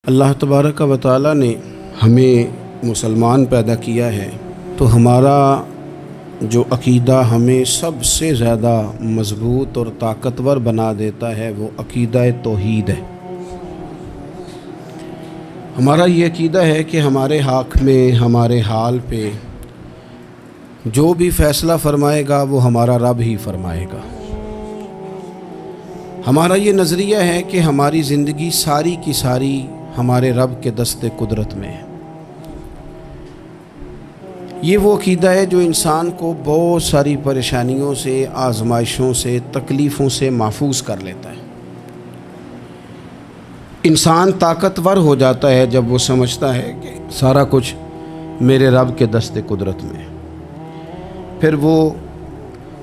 اللہ تبارک و تعالی نے ہمیں مسلمان پیدا کیا ہے تو ہمارا جو عقیدہ ہمیں سب سے زیادہ مضبوط اور طاقتور بنا دیتا ہے وہ عقیدہ توحید ہے۔ ہمارا یہ عقیدہ ہے کہ ہمارے حق میں ہمارے حال پہ جو بھی فیصلہ فرمائے گا وہ ہمارا رب ہی فرمائے گا۔ ہمارا یہ نظریہ ہے کہ ہماری زندگی ساری کی ساری ہمارے رب کے دست قدرت میں ہے۔ یہ وہ عقیدہ ہے جو انسان کو بہت ساری پریشانیوں سے، آزمائشوں سے، تکلیفوں سے محفوظ کر لیتا ہے۔ انسان طاقتور ہو جاتا ہے جب وہ سمجھتا ہے کہ سارا کچھ میرے رب کے دست قدرت میں ہے۔ پھر وہ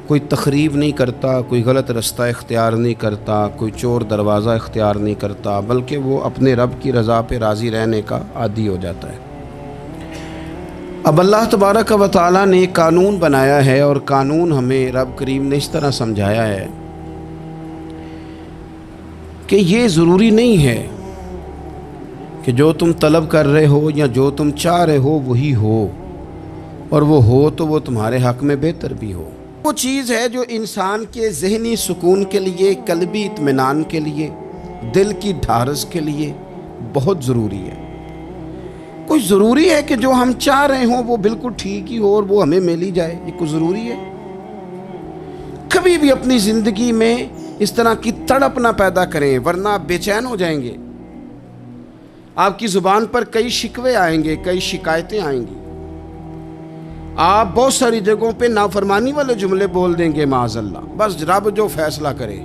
کوئی تخریب نہیں کرتا، کوئی غلط رستہ اختیار نہیں کرتا، کوئی چور دروازہ اختیار نہیں کرتا، بلکہ وہ اپنے رب کی رضا پہ راضی رہنے کا عادی ہو جاتا ہے۔ اب اللہ تبارک و تعالیٰ نے ایک قانون بنایا ہے، اور قانون ہمیں رب کریم نے اس طرح سمجھایا ہے کہ یہ ضروری نہیں ہے کہ جو تم طلب کر رہے ہو یا جو تم چاہ رہے ہو وہی ہو، اور وہ ہو تو وہ تمہارے حق میں بہتر بھی ہو۔ وہ چیز ہے جو انسان کے ذہنی سکون کے لیے، قلبی اطمینان کے لیے، دل کی ڈھارس کے لیے بہت ضروری ہے۔ کوئی ضروری ہے کہ جو ہم چاہ رہے ہوں وہ بالکل ٹھیک ہی ہو اور وہ ہمیں مل ہی جائے؟ یہ کوئی ضروری ہے؟ کبھی بھی اپنی زندگی میں اس طرح کی تڑپ نہ پیدا کریں، ورنہ آپ بے چین ہو جائیں گے۔ آپ کی زبان پر کئی شکوے آئیں گے، کئی شکایتیں آئیں گی، آپ بہت ساری جگہوں پہ نافرمانی والے جملے بول دیں گے معاذ اللہ۔ بس رب جو فیصلہ کرے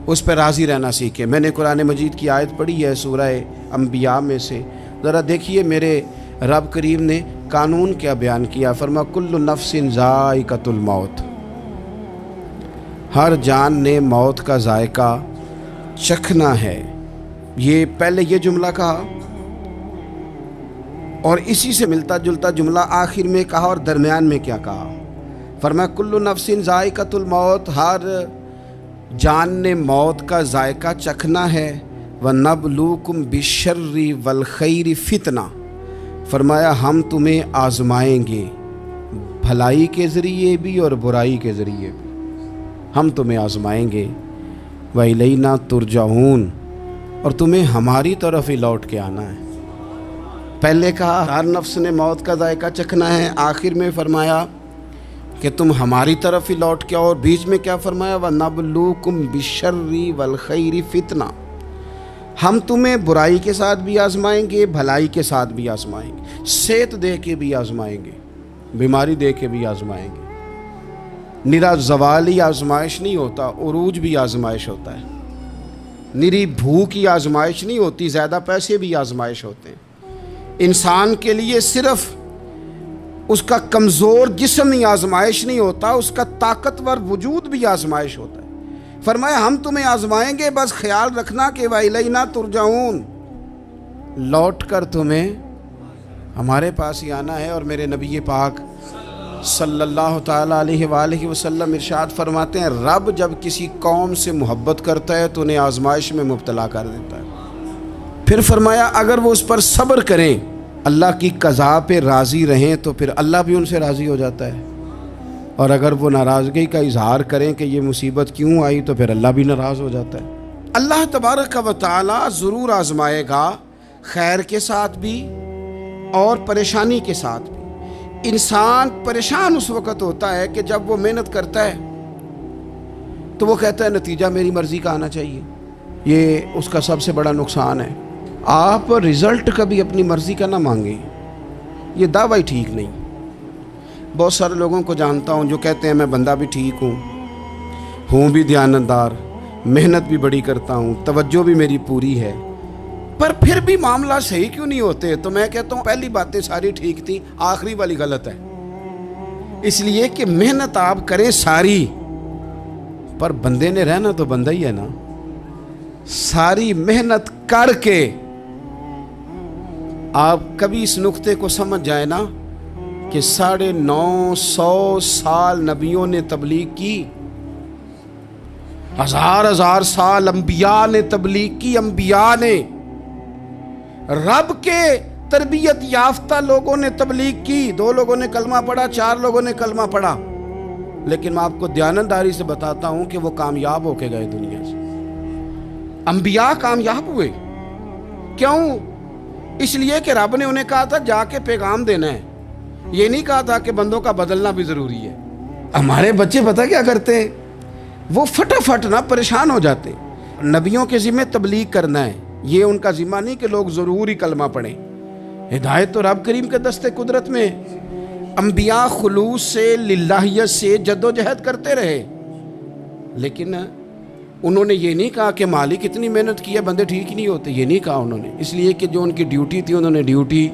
اس پہ راضی رہنا سیکھیں۔ میں نے قرآن مجید کی آیت پڑھی ہے سورہ انبیاء میں سے، ذرا دیکھیے میرے رب کریم نے قانون کیا بیان کیا۔ فرما کل نفس ذائقۃ الموت، ہر جان نے موت کا ذائقہ چکھنا ہے۔ یہ پہلے یہ جملہ کہا اور اسی سے ملتا جلتا جملہ آخر میں کہا، اور درمیان میں کیا کہا؟ فرمایا کل نفس ذائقۃ الموت، ہر جان نے موت کا ذائقہ چکھنا ہے۔ وَنَبْلُوكُمْ بِالشَّرِّ وَالْخَيْرِ فِتْنَةً، فرمایا ہم تمہیں آزمائیں گے، بھلائی کے ذریعے بھی اور برائی کے ذریعے بھی ہم تمہیں آزمائیں گے۔ وَإِلَيْنَا تُرْجَعُونَ، اور تمہیں ہماری طرف ہی لوٹ کے آنا ہے۔ پہلے کہا ہر نفس نے موت کا ذائقہ چکھنا ہے، آخر میں فرمایا کہ تم ہماری طرف ہی لوٹ کے آؤ، اور بیچ میں کیا فرمایا؟ وَنَبْلُوكُمْ بِالشَّرِّ وَالْخَيْرِ فِتْنَةً، ہم تمہیں برائی کے ساتھ بھی آزمائیں گے، بھلائی کے ساتھ بھی آزمائیں گے، صحت دے کے بھی آزمائیں گے، بیماری دے کے بھی آزمائیں گے۔ نرا زوالی آزمائش نہیں ہوتا، عروج بھی آزمائش ہوتا ہے۔ نری بھوک کی آزمائش نہیں ہوتی، زیادہ پیسے بھی آزمائش ہوتے ہیں۔ انسان کے لیے صرف اس کا کمزور جسم ہی آزمائش نہیں ہوتا، اس کا طاقتور وجود بھی آزمائش ہوتا ہے۔ فرمایا ہم تمہیں آزمائیں گے، بس خیال رکھنا کہ وَإِلَيْنَا تُرْجَعُونَ، لوٹ کر تمہیں ہمارے پاس ہی آنا ہے۔ اور میرے نبی پاک صلی اللہ تعالیٰ علیہ وآلہ وسلم ارشاد فرماتے ہیں، رب جب کسی قوم سے محبت کرتا ہے تو انہیں آزمائش میں مبتلا کر دیتا ہے۔ پھر فرمایا اگر وہ اس پر صبر کریں، اللہ کی قضا پہ راضی رہیں، تو پھر اللہ بھی ان سے راضی ہو جاتا ہے، اور اگر وہ ناراضگی کا اظہار کریں کہ یہ مصیبت کیوں آئی تو پھر اللہ بھی ناراض ہو جاتا ہے۔ اللہ تبارک و تعالی ضرور آزمائے گا، خیر کے ساتھ بھی اور پریشانی کے ساتھ بھی۔ انسان پریشان اس وقت ہوتا ہے کہ جب وہ محنت کرتا ہے تو وہ کہتا ہے نتیجہ میری مرضی کا آنا چاہیے۔ یہ اس کا سب سے بڑا نقصان ہے۔ آپ رزلٹ کبھی اپنی مرضی کا نہ مانگیں، یہ دعویٰ ہی ٹھیک نہیں۔ بہت سارے لوگوں کو جانتا ہوں جو کہتے ہیں میں بندہ بھی ٹھیک ہوں بھی دیانتدار، محنت بھی بڑی کرتا ہوں، توجہ بھی میری پوری ہے، پر پھر بھی معاملہ صحیح کیوں نہیں ہوتے؟ تو میں کہتا ہوں پہلی باتیں ساری ٹھیک تھیں، آخری والی غلط ہے۔ اس لیے کہ محنت آپ کریں ساری، پر بندے نے رہنا تو بندہ ہی ہے نا۔ ساری محنت کر کے آپ کبھی اس نقطے کو سمجھ جائیں نا کہ 950 سال نبیوں نے تبلیغ کی، ہزار سال انبیاء نے تبلیغ کی، انبیاء نے رب کے تربیت یافتہ لوگوں نے تبلیغ کی، 2 لوگوں نے کلمہ پڑھا، 4 لوگوں نے کلمہ پڑھا، لیکن میں آپ کو دیانتداری سے بتاتا ہوں کہ وہ کامیاب ہو کے گئے دنیا سے۔ انبیاء کامیاب ہوئے، کیوں؟ اس لیے کہ رب نے انہیں کہا تھا جا کے پیغام دینا ہے، یہ نہیں کہا تھا کہ بندوں کا بدلنا بھی ضروری ہے۔ ہمارے بچے پتہ کیا کرتے ہیں؟ وہ فٹافٹ نہ پریشان ہو جاتے ہیں۔ نبیوں کے ذمہ تبلیغ کرنا ہے، یہ ان کا ذمہ نہیں کہ لوگ ضروری کلمہ پڑھیں۔ ہدایت تو رب کریم کے دستے قدرت میں۔ انبیاء خلوص سے، للہیت سے جد و جہد کرتے رہے، لیکن انہوں نے یہ نہیں کہا کہ مالک اتنی محنت کی ہے بندے ٹھیک نہیں ہوتے، یہ نہیں کہا انہوں نے، اس لیے کہ جو ان کی ڈیوٹی تھی انہوں نے ڈیوٹی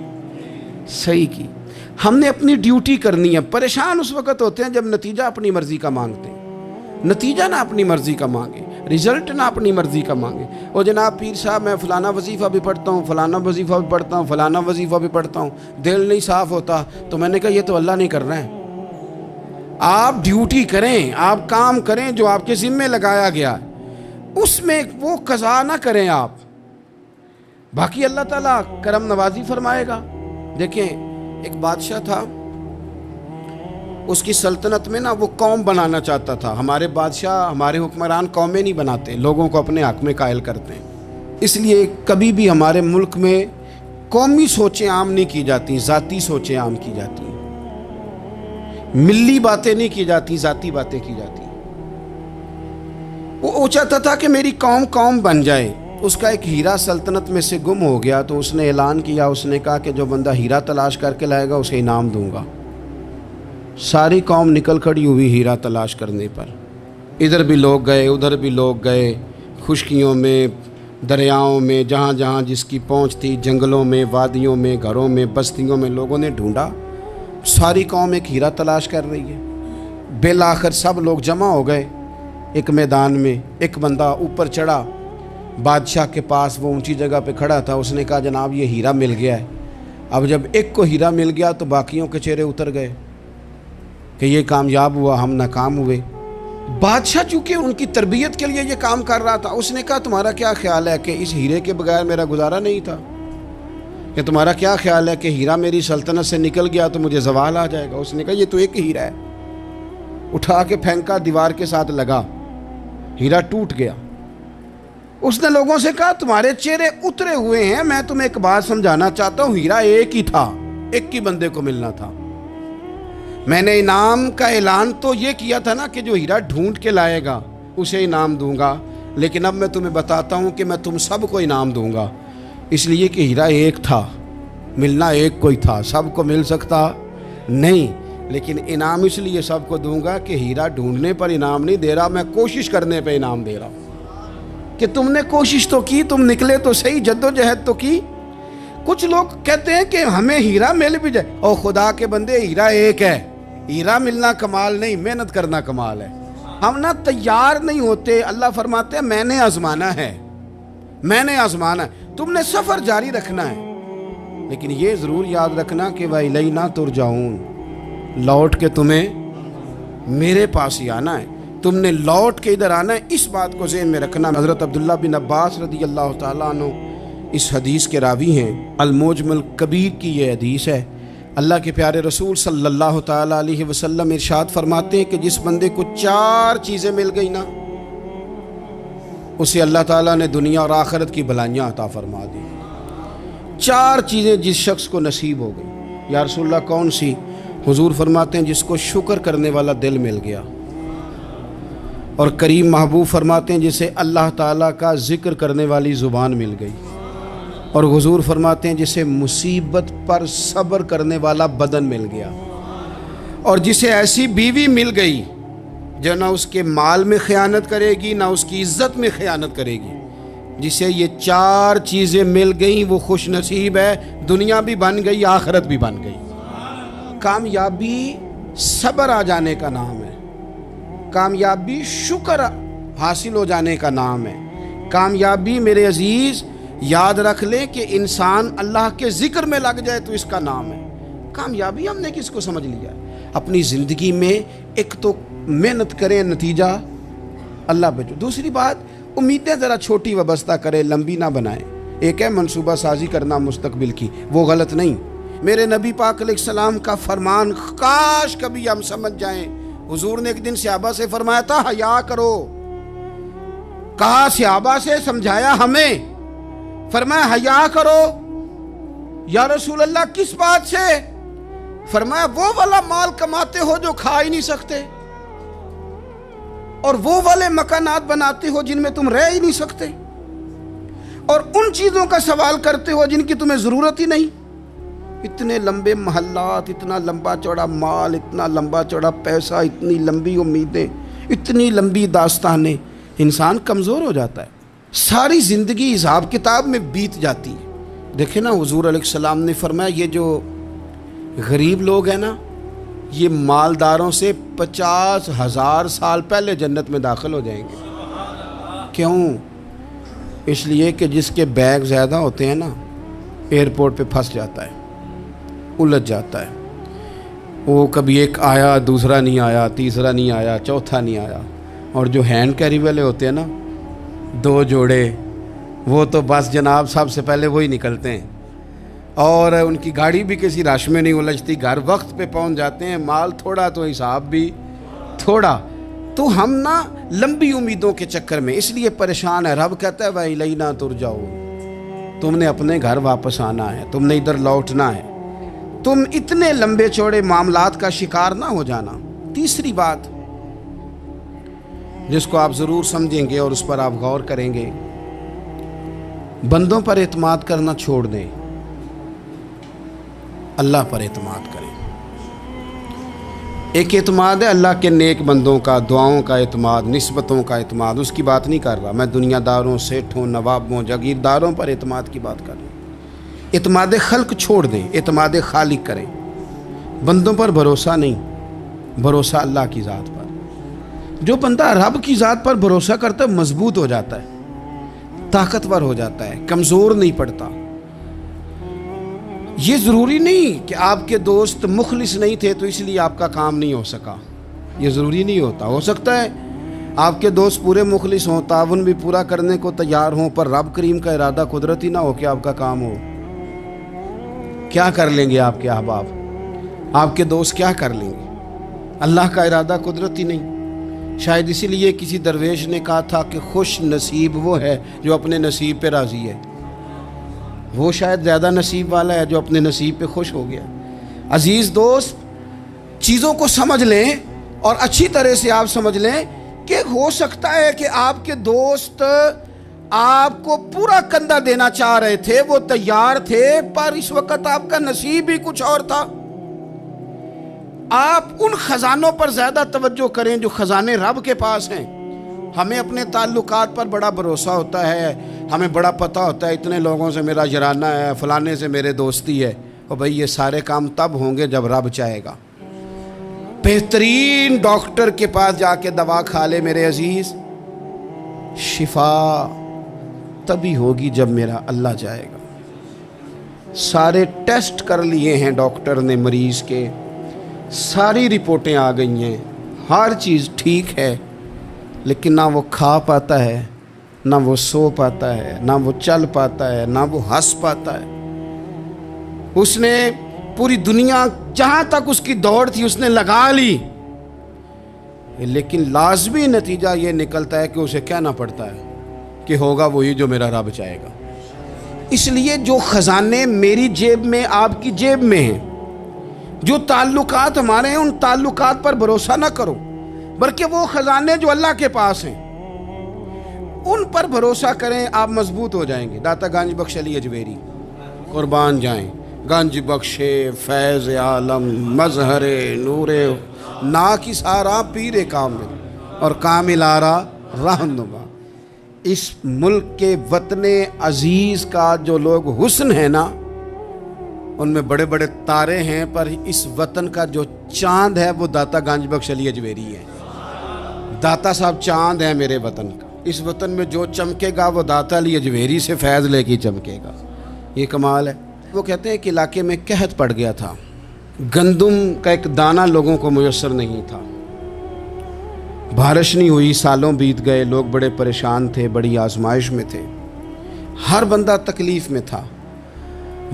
صحیح کی۔ ہم نے اپنی ڈیوٹی کرنی ہے۔ پریشان اس وقت ہوتے ہیں جب نتیجہ اپنی مرضی کا مانگتے ہیں، نتیجہ نہ اپنی مرضی کا مانگے، رزلٹ نہ اپنی مرضی کا مانگے۔ اور جناب پیر صاحب میں فلانا وظیفہ بھی پڑھتا ہوں، فلانا وظیفہ بھی پڑھتا ہوں، فلانا وظیفہ بھی پڑھتا ہوں، دل نہیں صاف ہوتا، تو میں نے کہا یہ تو اللہ نہیں کر رہا ہے۔ آپ ڈیوٹی کریں، آپ کام کریں جو آپ کے ذمہ لگایا گیا ہے، اس میں وہ قضا نہ کریں آپ، باقی اللہ تعالیٰ کرم نوازی فرمائے گا۔ دیکھیں ایک بادشاہ تھا، اس کی سلطنت میں نا وہ قوم بنانا چاہتا تھا۔ ہمارے بادشاہ، ہمارے حکمران قومیں نہیں بناتے، لوگوں کو اپنے حق میں قائل کرتے ہیں۔ اس لیے کبھی بھی ہمارے ملک میں قومی سوچیں عام نہیں کی جاتی، ذاتی سوچیں عام کی جاتی ہیں، ملی باتیں نہیں کی جاتی، ذاتی باتیں کی جاتی ہیں۔ وہ چاہتا تھا کہ میری قوم بن جائے۔ اس کا ایک ہیرا سلطنت میں سے گم ہو گیا، تو اس نے اعلان کیا، اس نے کہا کہ جو بندہ ہیرا تلاش کر کے لائے گا اسے انعام دوں گا۔ ساری قوم نکل کھڑی ہوئی ہیرا تلاش کرنے پر، ادھر بھی لوگ گئے، ادھر بھی لوگ گئے، خشکیوں میں، دریاؤں میں، جہاں جہاں جس کی پہنچ تھی، جنگلوں میں، وادیوں میں، گھروں میں، بستیوں میں لوگوں نے ڈھونڈا۔ ساری قوم ایک ہیرا تلاش کر رہی ہے۔ بالآخر سب لوگ جمع ہو گئے ایک میدان میں۔ ایک بندہ اوپر چڑھا، بادشاہ کے پاس، وہ اونچی جگہ پہ کھڑا تھا۔ اس نے کہا جناب یہ ہیرا مل گیا ہے۔ اب جب ایک کو ہیرا مل گیا تو باقیوں کے چہرے اتر گئے کہ یہ کامیاب ہوا، ہم ناکام ہوئے۔ بادشاہ چونکہ ان کی تربیت کے لیے یہ کام کر رہا تھا، اس نے کہا تمہارا کیا خیال ہے کہ اس ہیرے کے بغیر میرا گزارا نہیں تھا؟ کہ تمہارا کیا خیال ہے کہ ہیرا میری سلطنت سے نکل گیا تو مجھے زوال آ جائے گا؟ اس نے کہا یہ تو ایک ہیرا ہے۔ اٹھا کے پھینکا، دیوار کے ساتھ لگا، ہیرا ٹوٹ گیا۔ اس نے لوگوں سے کہا تمہارے چہرے اترے ہوئے ہیں، میں تمہیں ایک بات سمجھانا چاہتا ہوں، ہیرا ایک ہی تھا، ایک ہی بندے کو ملنا تھا۔ میں نے انعام کا اعلان تو یہ کیا تھا نا کہ جو ہیرا ڈھونڈ کے لائے گا اسے انعام دوں گا، لیکن اب میں تمہیں بتاتا ہوں کہ میں تم سب کو انعام دوں گا، اس لیے کہ ہیرا ایک تھا، ملنا ایک کو ہی تھا، سب کو مل سکتا نہیں، لیکن انعام اس لیے سب کو دوں گا کہ ہیرا ڈھونڈنے پر انعام نہیں دے رہا، میں کوشش کرنے پہ انعام دے رہا ہوں کہ تم نے کوشش تو کی، تم نکلے تو صحیح، جد و جہد تو کی۔ کچھ لوگ کہتے ہیں کہ ہمیں ہیرا مل بھی جائے، اور خدا کے بندے ہیرا ایک ہے، ہیرا ملنا کمال نہیں، محنت کرنا کمال ہے۔ ہم نہ تیار نہیں ہوتے۔ اللہ فرماتے ہیں میں نے آزمانا ہے، میں نے آزمانا ہے، تم نے سفر جاری رکھنا ہے، لیکن یہ ضرور یاد رکھنا کہ وَإِلَيْنَا تُرْجَعُونَ، لوٹ کے تمہیں میرے پاس ہی آنا ہے، تم نے لوٹ کے ادھر آنا ہے، اس بات کو ذہن میں رکھنا۔ حضرت عبداللہ بن عباس رضی اللہ تعالیٰ عنہ اس حدیث کے راوی ہیں، المعجم الکبیر کی یہ حدیث ہے۔ اللہ کے پیارے رسول صلی اللہ تعالیٰ علیہ وسلم ارشاد فرماتے ہیں کہ جس بندے کو 4 چیزیں مل گئی نا، اسے اللہ تعالیٰ نے دنیا اور آخرت کی بھلائیاں عطا فرما دی۔ 4 چیزیں جس شخص کو نصیب ہو گئی۔ یا رسول اللہ کون سی؟ حضور فرماتے ہیں جس کو شکر کرنے والا دل مل گیا، اور کریم محبوب فرماتے ہیں جسے اللہ تعالیٰ کا ذکر کرنے والی زبان مل گئی، اور حضور فرماتے ہیں جسے مصیبت پر صبر کرنے والا بدن مل گیا، اور جسے ایسی بیوی مل گئی جو نہ اس کے مال میں خیانت کرے گی، نہ اس کی عزت میں خیانت کرے گی۔ جسے یہ 4 چیزیں مل گئیں وہ خوش نصیب ہے، دنیا بھی بن گئی، آخرت بھی بن گئی۔ کامیابی صبر آ جانے کا نام ہے، کامیابی شکر حاصل ہو جانے کا نام ہے، کامیابی میرے عزیز یاد رکھ لیں کہ انسان اللہ کے ذکر میں لگ جائے تو اس کا نام ہے کامیابی۔ ہم نے کس کو سمجھ لیا؟ اپنی زندگی میں ایک تو محنت کریں، نتیجہ اللہ پہ۔ دوسری بات، امیدیں ذرا چھوٹی وابستہ کریں، لمبی نہ بنائیں۔ ایک ہے منصوبہ سازی کرنا مستقبل کی، وہ غلط نہیں۔ میرے نبی پاک علیہ السلام کا فرمان کاش کبھی ہم سمجھ جائیں۔ حضور نے ایک دن صحابہ سے فرمایا تھا حیا کرو، کہا صحابہ سے، سمجھایا ہمیں، فرمایا حیا کرو۔ یا رسول اللہ کس بات سے؟ فرمایا وہ والا مال کماتے ہو جو کھا ہی نہیں سکتے، اور وہ والے مکانات بناتے ہو جن میں تم رہ ہی نہیں سکتے، اور ان چیزوں کا سوال کرتے ہو جن کی تمہیں ضرورت ہی نہیں۔ اتنے لمبے محلات، اتنا لمبا چوڑا مال، اتنا لمبا چوڑا پیسہ، اتنی لمبی امیدیں، اتنی لمبی داستانیں، انسان کمزور ہو جاتا ہے، ساری زندگی حساب کتاب میں بیت جاتی ہے۔ دیکھیں نا، حضور علیہ السلام نے فرمایا یہ جو غریب لوگ ہیں نا، یہ مالداروں سے 50,000 سال پہلے جنت میں داخل ہو جائیں گے۔ کیوں؟ اس لیے کہ جس کے بیگ زیادہ ہوتے ہیں نا، ایئرپورٹ پہ پھنس جاتا ہے، الجھ جاتا ہے، وہ کبھی ایک آیا، دوسرا نہیں آیا، تیسرا نہیں آیا، چوتھا نہیں آیا۔ اور جو ہینڈ کیری والے ہوتے ہیں نا، 2 جوڑے، وہ تو بس جناب سب سے پہلے وہی نکلتے ہیں، اور ان کی گاڑی بھی کسی رش میں نہیں الجھتی، گھر وقت پہ پہنچ جاتے ہیں، مال تھوڑا تو حساب بھی تھوڑا۔ تو ہم نا لمبی امیدوں کے چکر میں اس لیے پریشان ہے۔ رب کہتا ہے وَإِلَيْنَا تُرْجَعُونَ، تم نے اپنے گھر واپس آنا ہے، تم نے ادھر لوٹنا ہے، تم اتنے لمبے چوڑے معاملات کا شکار نہ ہو جانا۔ تیسری بات جس کو آپ ضرور سمجھیں گے اور اس پر آپ غور کریں گے، بندوں پر اعتماد کرنا چھوڑ دیں، اللہ پر اعتماد کریں۔ ایک اعتماد ہے اللہ کے نیک بندوں کا، دعاؤں کا اعتماد، نسبتوں کا اعتماد، اس کی بات نہیں کر رہا میں، دنیا داروں، سیٹھوں، نوابوں، جاگیرداروں پر اعتماد کی بات کر رہا ہوں۔ اعتماد خلق چھوڑ دیں، اعتماد خالق کریں۔ بندوں پر بھروسہ نہیں، بھروسہ اللہ کی ذات پر۔ جو بندہ رب کی ذات پر بھروسہ کرتا ہے مضبوط ہو جاتا ہے، طاقتور ہو جاتا ہے، کمزور نہیں پڑتا۔ یہ ضروری نہیں کہ آپ کے دوست مخلص نہیں تھے تو اس لیے آپ کا کام نہیں ہو سکا، یہ ضروری نہیں ہوتا۔ ہو سکتا ہے آپ کے دوست پورے مخلص ہوں، تعاون بھی پورا کرنے کو تیار ہوں، پر رب کریم کا ارادہ قدرتی نہ ہو کہ آپ کا کام ہو۔ کیا کر لیں گے آپ کے احباب، آپ کے دوست کیا کر لیں گے؟ اللہ کا ارادہ قدرتی نہیں۔ شاید اسی لیے کسی درویش نے کہا تھا کہ خوش نصیب وہ ہے جو اپنے نصیب پہ راضی ہے۔ وہ شاید زیادہ نصیب والا ہے جو اپنے نصیب پہ خوش ہو گیا۔ عزیز دوست، چیزوں کو سمجھ لیں اور اچھی طرح سے آپ سمجھ لیں کہ ہو سکتا ہے کہ آپ کے دوست آپ کو پورا کندھا دینا چاہ رہے تھے، وہ تیار تھے، پر اس وقت آپ کا نصیب ہی کچھ اور تھا۔ آپ ان خزانوں پر زیادہ توجہ کریں جو خزانے رب کے پاس ہیں۔ ہمیں اپنے تعلقات پر بڑا بھروسہ ہوتا ہے، ہمیں بڑا پتہ ہوتا ہے اتنے لوگوں سے میرا جرانہ ہے، فلانے سے میرے دوستی ہے، اور بھائی یہ سارے کام تب ہوں گے جب رب چاہے گا۔ بہترین ڈاکٹر کے پاس جا کے دوا کھا لے میرے عزیز، شفا تبھی ہوگی جب میرا اللہ چاہے گا۔ سارے ٹیسٹ کر لیے ہیں ڈاکٹر نے مریض کے، ساری رپورٹیں آ گئی ہیں، ہر چیز ٹھیک ہے، لیکن نہ وہ کھا پاتا ہے، نہ وہ سو پاتا ہے، نہ وہ چل پاتا ہے، نہ وہ ہنس پاتا ہے۔ اس نے پوری دنیا جہاں تک اس کی دوڑ تھی اس نے لگا لی، لیکن لازمی نتیجہ یہ نکلتا ہے کہ اسے کہنا پڑتا ہے کہ ہوگا وہی جو میرا رب چاہے گا۔ اس لیے جو خزانے میری جیب میں، آپ کی جیب میں ہیں، جو تعلقات ہمارے ہیں، ان تعلقات پر بھروسہ نہ کرو، بلکہ وہ خزانے جو اللہ کے پاس ہیں ان پر بھروسہ کریں، آپ مضبوط ہو جائیں گے۔ داتا گنج بخش علی اجمیری قربان جائیں، گنج بخش فیض عالم مظہر نور نا کی سارا پیر کامل اور کامل آرا رہنما۔ اس ملک کے وطن عزیز کا جو لوگ حسن ہے نا، ان میں بڑے بڑے تارے ہیں، پر اس وطن کا جو چاند ہے وہ داتا گنج بخش علی اجمیری ہے۔ داتا صاحب چاند ہے میرے وطن کا، اس وطن میں جو چمکے گا وہ داتا علی اجمیری سے فیض لے کے چمکے گا۔ یہ کمال ہے۔ وہ کہتے ہیں کہ علاقے میں قحط پڑ گیا تھا، گندم کا ایک دانہ لوگوں کو میسر نہیں تھا، بارش نہیں ہوئی، سالوں بیت گئے، لوگ بڑے پریشان تھے، بڑی آزمائش میں تھے۔ ہر بندہ تکلیف میں تھا.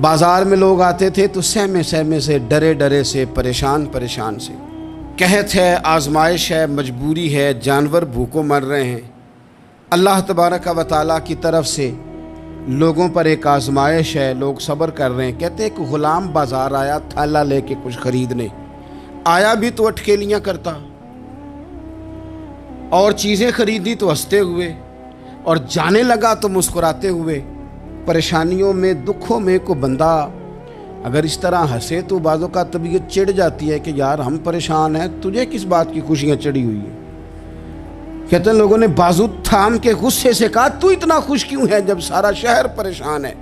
بازار میں لوگ آتے تھے تو سہمے سہمے سے، ڈرے ڈرے سے، پریشان پریشان سے. قحط ہے، آزمائش ہے، مجبوری ہے، جانور بھوکوں مر رہے ہیں. اللہ تبارک و تعالیٰ کی طرف سے لوگوں پر ایک آزمائش ہے، لوگ صبر کر رہے ہیں. کہتے ہیں کہ غلام بازار آیا تھالا لے کے کچھ خریدنے. آیا بھی تو اٹکیلیاں کرتا، اور چیزیں خریدی تو ہنستے ہوئے، اور جانے لگا تو مسکراتے ہوئے. پریشانیوں میں، دکھوں میں کو بندہ اگر اس طرح ہنسے تو بعضوں کا طبیعت چڑ جاتی ہے کہ یار ہم پریشان ہیں، تجھے کس بات کی خوشیاں چڑھی ہوئی ہیں. کہتے ہیں لوگوں نے بازو تھام کے غصے سے کہا تو اتنا خوش کیوں ہے جب سارا شہر پریشان ہے،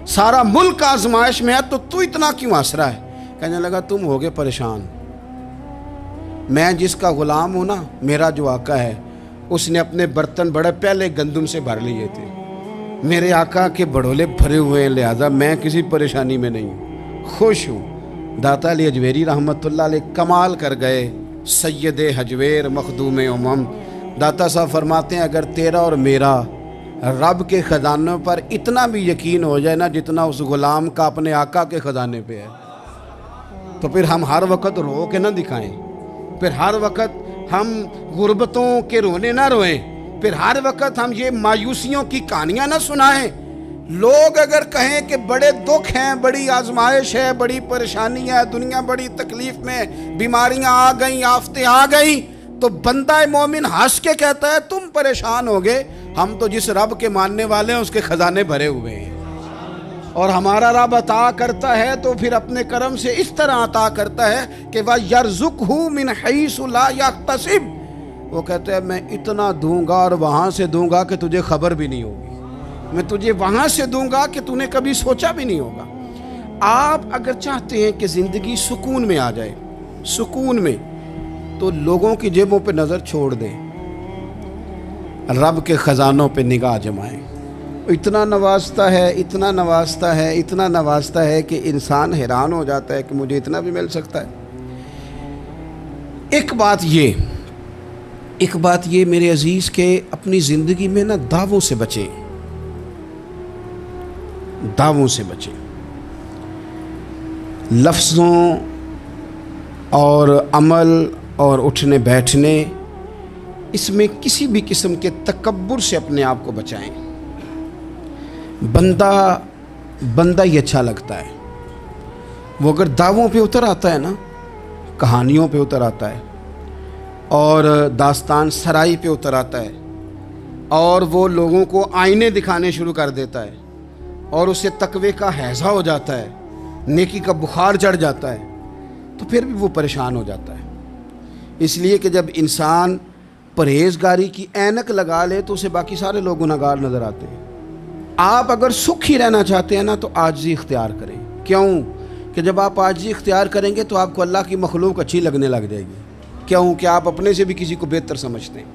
سارا ملک آزمائش میں ہے، تو اتنا کیوں ہنس رہا ہے؟ کہنے لگا تم ہوگے پریشان. میں جس کا غلام ہوں نا، میرا جو آقا ہے، اس نے اپنے برتن بڑے پہلے گندم سے بھر لیے تھے. میرے آقا کے بڑولے بھرے ہوئے ہیں، لہذا میں کسی پریشانی میں نہیں ہوں، خوش ہوں. داتا علی اجویری رحمۃ اللہ علیہ کمال کر گئے، سید حجویر مخدوم امم. داتا صاحب فرماتے ہیں اگر تیرا اور میرا رب کے خزانوں پر اتنا بھی یقین ہو جائے نا جتنا اس غلام کا اپنے آقا کے خزانے پہ ہے، تو پھر ہم ہر وقت رو کے نہ دکھائیں، پھر ہر وقت ہم غربتوں کے رونے نہ روئیں، پھر ہر وقت ہم یہ مایوسیوں کی کہانیاں نہ سنائیں. لوگ اگر کہیں کہ بڑے دکھ ہیں، بڑی آزمائش ہے، بڑی پریشانی ہے، دنیا بڑی تکلیف میں، بیماریاں آ گئیں، آفتیں آ گئیں، تو بندہ مومن ہنس کے کہتا ہے تم پریشان ہوگے، ہم تو جس رب کے ماننے والے ہیں اس کے خزانے بھرے ہوئے ہیں. اور ہمارا رب عطا کرتا ہے تو پھر اپنے کرم سے اس طرح عطا کرتا ہے کہ وَيَرْزُقْهُ مِنْ حَيْثُ لَا يَحْتَسِبُ. وہ کہتے ہیں میں اتنا دوں گا اور وہاں سے دوں گا کہ تجھے خبر بھی نہیں ہوگی، میں تجھے وہاں سے دوں گا کہ تو نے کبھی سوچا بھی نہیں ہوگا. آپ اگر چاہتے ہیں کہ زندگی سکون میں آ جائے، سکون میں، تو لوگوں کی جیبوں پہ نظر چھوڑ دیں، رب کے خزانوں پہ نگاہ جمائیں. اتنا نوازتا ہے، اتنا نوازتا ہے، اتنا نوازتا ہے کہ انسان حیران ہو جاتا ہے کہ مجھے اتنا بھی مل سکتا ہے. ایک بات یہ میرے عزیز کہ اپنی زندگی میں نا دعووں سے بچیں، دعووں سے بچیں. لفظوں اور عمل اور اٹھنے بیٹھنے، اس میں کسی بھی قسم کے تکبر سے اپنے آپ کو بچائیں. بندہ ہی اچھا لگتا ہے. وہ اگر دعووں پہ اتر آتا ہے نا، کہانیوں پہ اتر آتا ہے، اور داستان سرائی پہ اتر آتا ہے، اور وہ لوگوں کو آئینے دکھانے شروع کر دیتا ہے، اور اسے تقوی کا ہیضہ ہو جاتا ہے، نیکی کا بخار چڑھ جاتا ہے، تو پھر بھی وہ پریشان ہو جاتا ہے. اس لیے کہ جب انسان پرہیزگاری کی اینک لگا لے تو اسے باقی سارے لوگ گناہگار نظر آتے ہیں. آپ اگر سکھی رہنا چاہتے ہیں نا تو عاجزی اختیار کریں. کیوں کہ جب آپ عاجزی اختیار کریں گے تو آپ کو اللہ کی مخلوق اچھی لگنے لگ جائے گی. کیوں کہ آپ اپنے سے بھی کسی کو بہتر سمجھتے ہیں.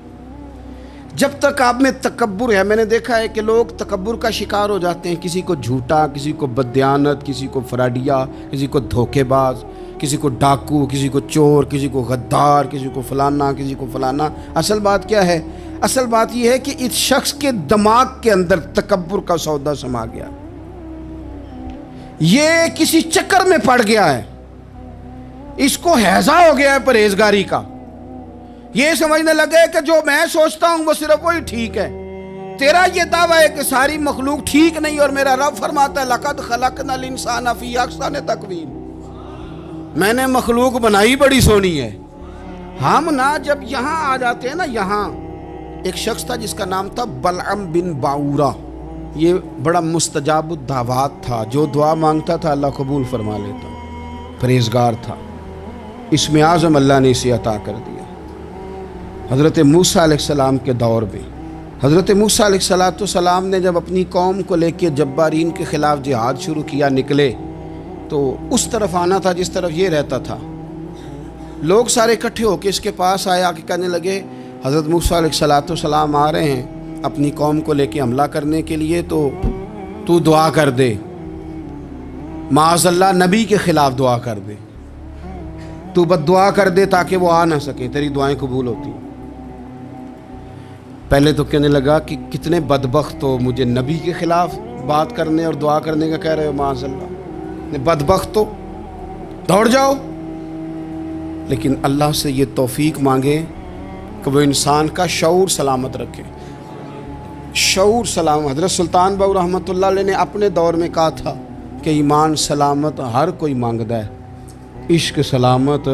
جب تک آپ میں تکبر ہے، میں نے دیکھا ہے کہ لوگ تکبر کا شکار ہو جاتے ہیں، کسی کو جھوٹا، کسی کو بددیانت، کسی کو فراڈیا، کسی کو دھوکے باز، کسی کو ڈاکو، کسی کو چور، کسی کو غدار، کسی کو فلانا، کسی کو فلانا. اصل بات کیا ہے؟ اصل بات یہ ہے کہ اس شخص کے دماغ کے اندر تکبر کا سودا سما گیا، یہ کسی چکر میں پڑ گیا ہے، اس کو ہیضہ ہو گیا ہے پرہیزگاری کا. یہ سمجھنے لگے کہ جو میں سوچتا ہوں وہ صرف وہی ٹھیک ہے. تیرا یہ دعویٰ ہے کہ ساری مخلوق ٹھیک نہیں، اور میرا رب فرماتا ہے لَقَدْ خَلَقْنَا الْإِنسَانَ فِي أَحْسَنِ تَقْوِيمٍ. میں نے مخلوق بنائی بڑی سونی ہے. ہم نا جب یہاں آ جاتے ہیں نا، یہاں ایک شخص تھا جس کا نام تھا بلعم بن باورہ. یہ بڑا مستجاب الدعوات تھا، جو دعا مانگتا تھا اللہ قبول فرما لیتا، پرہیزگار تھا. اسم اعظم اللہ نے اسے عطا کر دیا. حضرت موسیٰ علیہ السلام کے دور میں حضرت موسیٰ علیہ السلام نے جب اپنی قوم کو لے کے جبارین کے خلاف جہاد شروع کیا، نکلے تو اس طرف آنا تھا جس طرف یہ رہتا تھا. لوگ سارے اکٹھے ہو کے اس کے پاس آئے، آ کے کہنے لگے حضرت موسیٰ علیہ السلام آ رہے ہیں اپنی قوم کو لے کے حملہ کرنے کے لیے، تو دعا کر دے، معاذ اللہ نبی کے خلاف دعا کر دے، تو بد دعا کر دے تاکہ وہ آ نہ سکے، تیری دعائیں قبول ہوتی. پہلے تو کہنے لگا کہ کتنے بدبخت ہو، مجھے نبی کے خلاف بات کرنے اور دعا کرنے کا کہہ رہے ہو، معاذ اللہ، بدبخت ہو، دوڑ جاؤ۔ لیکن اللہ سے یہ توفیق مانگے کہ وہ انسان کا شعور سلامت رکھے، شعور سلامت۔ حضرت سلطان باؤ رحمۃ اللہ علیہ نے اپنے دور میں کہا تھا کہ ایمان سلامت ہر کوئی مانگتا ہے، عشق سلامت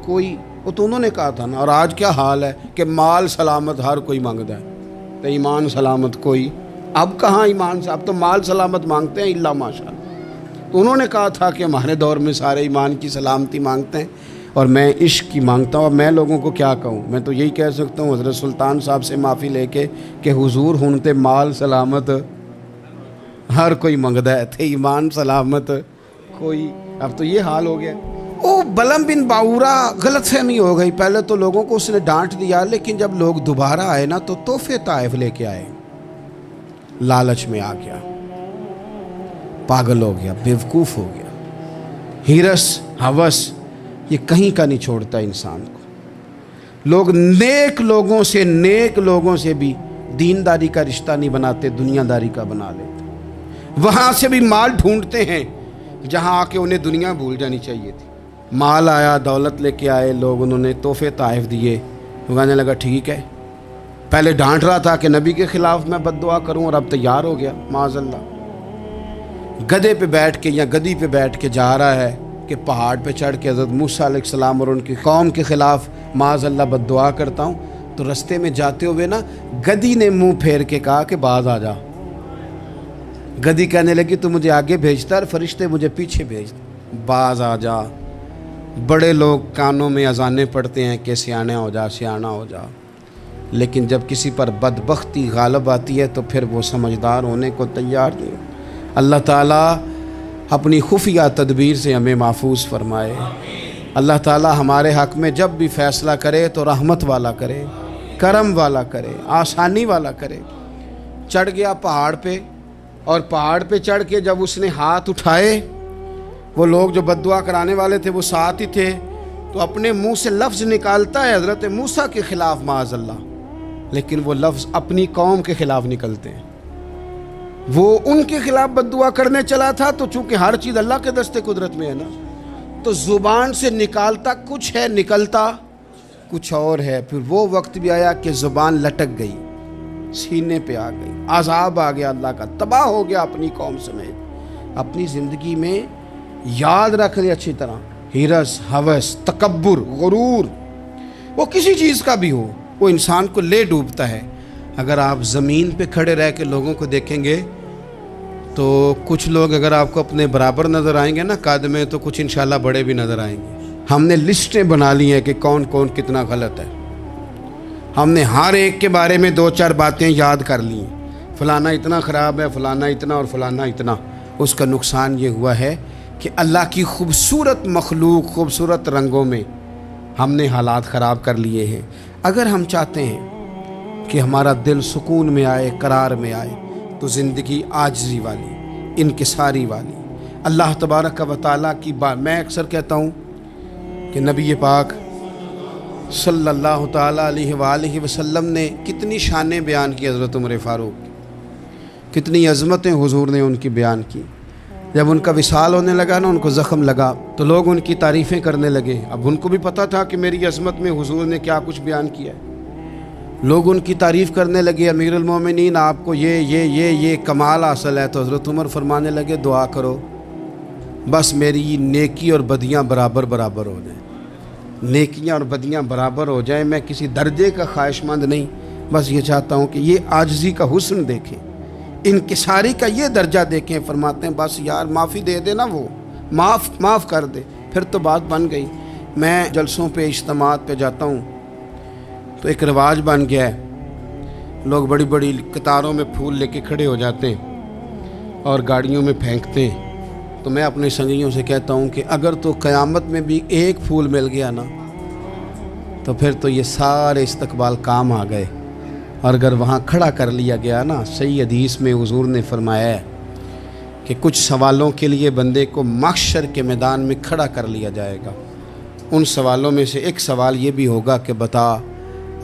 کوئی، وہ تو انہوں نے کہا تھا نا۔ اور آج کیا حال ہے کہ مال سلامت ہر کوئی مانگتا ہے، تو ایمان سلامت کوئی۔ اب کہاں ایمان سے، اب تو مال سلامت مانگتے ہیں الا ماشاء اللہ۔ تو انہوں نے کہا تھا کہ ہمارے دور میں سارے ایمان کی سلامتی مانگتے ہیں اور میں عشق کی مانگتا ہوں۔ اور میں لوگوں کو کیا کہوں، میں تو یہی کہہ سکتا ہوں حضرت سلطان صاحب سے معافی لے کے کہ حضور ہونتے مال سلامت ہر کوئی منگدا ہے، تھے ایمان سلامت کوئی۔ اب تو یہ حال ہو گیا۔ او بلم بن باورا غلط فہمی ہو گئی، پہلے تو لوگوں کو اس نے ڈانٹ دیا، لیکن جب لوگ دوبارہ آئے نا تو تحفے طائف لے کے آئے، لالچ میں آ گیا، پاگل ہو گیا، بیوقوف ہو گیا۔ ہرس ہوس یہ کہیں کا نہیں چھوڑتا انسان کو۔ لوگ نیک لوگوں سے بھی دینداری کا رشتہ نہیں بناتے، دنیا داری کا بنا لیتے۔ وہاں سے بھی مال ڈھونڈتے ہیں جہاں آ کے انہیں دنیا بھول جانی چاہیے تھی۔ مال آیا، دولت لے کے آئے لوگ، انہوں نے تحفے طائف دیے، وہ کہنے لگا ٹھیک ہے۔ پہلے ڈانٹ رہا تھا کہ نبی کے خلاف میں بد دعا کروں، اور اب تیار ہو گیا معاذ اللہ۔ گدھے پہ بیٹھ کے یا گدی پہ بیٹھ کے جا رہا ہے کہ پہاڑ پہ چڑھ کے حضرت موسیٰ علیہ السلام اور ان کی قوم کے خلاف معاذ اللہ بد دعا کرتا ہوں۔ تو رستے میں جاتے ہوئے نا گدی نے منہ پھیر کے کہا کہ باز آ جا۔ گدی کہنے لگی تو مجھے آگے بھیجتا اور فرشتے مجھے پیچھے بھیجتے، باز آ جا۔ بڑے لوگ کانوں میں اذانیں پڑھتے ہیں کہ سیانے ہو جا، سیانا ہو جا، لیکن جب کسی پر بدبختی غالب آتی ہے تو پھر وہ سمجھدار ہونے کو تیار نہیں۔ اللہ تعالیٰ اپنی خفیہ تدبیر سے ہمیں محفوظ فرمائے۔ اللہ تعالیٰ ہمارے حق میں جب بھی فیصلہ کرے تو رحمت والا کرے، کرم والا کرے، آسانی والا کرے۔ چڑھ گیا پہاڑ پہ، اور پہاڑ پہ چڑھ کے جب اس نے ہاتھ اٹھائے، وہ لوگ جو بد دعا کرانے والے تھے وہ ساتھ ہی تھے، تو اپنے منہ سے لفظ نکالتا ہے حضرت موسیٰ کے خلاف معاذ اللہ، لیکن وہ لفظ اپنی قوم کے خلاف نکلتے ہیں۔ وہ ان کے خلاف بد دعا کرنے چلا تھا، تو چونکہ ہر چیز اللہ کے دست قدرت میں ہے نا، تو زبان سے نکالتا کچھ ہے، نکلتا کچھ اور ہے۔ پھر وہ وقت بھی آیا کہ زبان لٹک گئی، سینے پہ آ گئی، عذاب آ گیا اللہ کا، تباہ ہو گیا اپنی قوم سمیت۔ اپنی زندگی میں یاد رکھ لیں اچھی طرح، ہرس، ہوس، تکبر، غرور، وہ کسی چیز کا بھی ہو، وہ انسان کو لے ڈوبتا ہے۔ اگر آپ زمین پہ کھڑے رہ کے لوگوں کو دیکھیں گے تو کچھ لوگ اگر آپ کو اپنے برابر نظر آئیں گے نا قد میں، تو کچھ انشاءاللہ بڑے بھی نظر آئیں گے۔ ہم نے لسٹیں بنا لی ہیں کہ کون کون کتنا غلط ہے، ہم نے ہر ایک کے بارے میں 2-4 باتیں یاد کر لی ہیں، فلانا اتنا خراب ہے، فلانا اتنا اور فلانا اتنا۔ اس کا نقصان یہ ہوا ہے کہ اللہ کی خوبصورت مخلوق، خوبصورت رنگوں میں ہم نے حالات خراب کر لیے ہیں۔ اگر ہم چاہتے ہیں کہ ہمارا دل سکون میں آئے، قرار میں آئے، تو زندگی عاجزی والی، انکساری والی، اللہ تبارک و تعالیٰ کی بات۔ میں اکثر کہتا ہوں کہ نبی پاک صلی اللہ تعالیٰ علیہ وآلہ وسلم نے کتنی شانیں بیان کی حضرت عمر فاروق کی، کتنی عظمتیں حضور نے ان کی بیان کی۔ جب ان کا وصال ہونے لگا نا، ان کو زخم لگا، تو لوگ ان کی تعریفیں کرنے لگے۔ اب ان کو بھی پتہ تھا کہ میری عظمت میں حضور نے کیا کچھ بیان کیا ہے۔ لوگ ان کی تعریف کرنے لگے، امیر المومنین آپ کو یہ کمال حاصل ہے۔ تو حضرت عمر فرمانے لگے دعا کرو بس میری نیکی اور بدیاں برابر برابر ہو جائیں، نیکیاں اور بدیاں برابر ہو جائیں۔ میں کسی درجے کا خواہش مند نہیں، بس یہ چاہتا ہوں کہ یہ عاجزی کا حسن دیکھیں، انکساری کا یہ درجہ دیکھیں۔ فرماتے ہیں بس یار معافی دے دے نا، وہ معاف کر دے، پھر تو بات بن گئی۔ میں جلسوں پہ، اجتماعات پہ جاتا ہوں تو ایک رواج بن گیا ہے، لوگ بڑی بڑی قطاروں میں پھول لے کے کھڑے ہو جاتے ہیں اور گاڑیوں میں پھینکتے ہیں۔ تو میں اپنے سنگیوں سے کہتا ہوں کہ اگر تو قیامت میں بھی ایک پھول مل گیا نا، تو پھر تو یہ سارے استقبال کام آ گئے۔ اور اگر وہاں کھڑا کر لیا گیا نا، صحیح حدیث میں حضور نے فرمایا ہے کہ کچھ سوالوں کے لیے بندے کو محشر کے میدان میں کھڑا کر لیا جائے گا۔ ان سوالوں میں سے ایک سوال یہ بھی ہوگا کہ بتا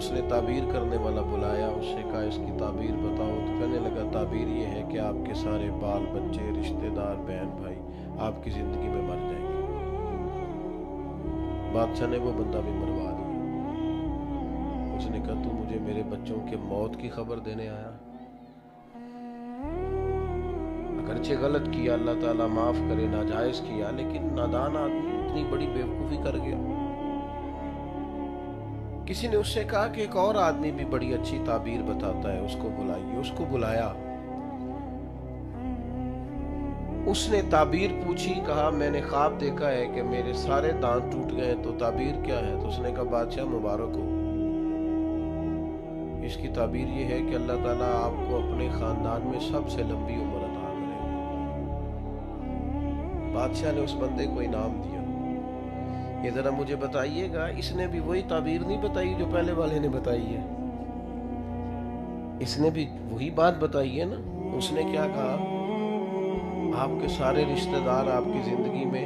اس نے تعبیر کرنے والا بلایا، اس سے کہا اس کی تعبیر بتاؤ، تو کہنے لگا تعبیر یہ ہے کہ آپ کے سارے بال بچے رشتہ دار بہن بھائی آپ کی زندگی میں مر جائیں گے۔ بادشاہ نے وہ بندہ بھی مروا دیا۔ اس نے کہا تو مجھے میرے بچوں کے موت کی خبر دینے آیا؟ اگرچہ غلط کیا، اللہ تعالیٰ معاف کرے، ناجائز کیا، لیکن نادان آدمی اتنی بڑی بیوقوفی کر گیا۔ کسی نے اس سے کہا کہ ایک اور آدمی بھی بڑی اچھی تعبیر بتاتا ہے، اس کو بلائیے۔ اس کو بلایا، اس نے تعبیر پوچھی، کہا میں نے خواب دیکھا ہے کہ میرے سارے دانت ٹوٹ گئے، تو تعبیر کیا ہے؟ تو اس نے کہا بادشاہ مبارک ہو، اس کی تعبیر یہ ہے کہ اللہ تعالیٰ آپ کو اپنے خاندان میں سب سے لمبی عمر عطا کرے۔ بادشاہ نے اس بندے کو انعام دیا۔ یہ ذرا مجھے بتائیے گا، اس نے بھی وہی تعبیر نہیں بتائی جو پہلے والے نے بتائی ہے؟ اس نے بھی وہی بات بتائی ہے نا؟ اس نے کیا کہا؟ آپ کے سارے رشتہ دار آپ کی زندگی میں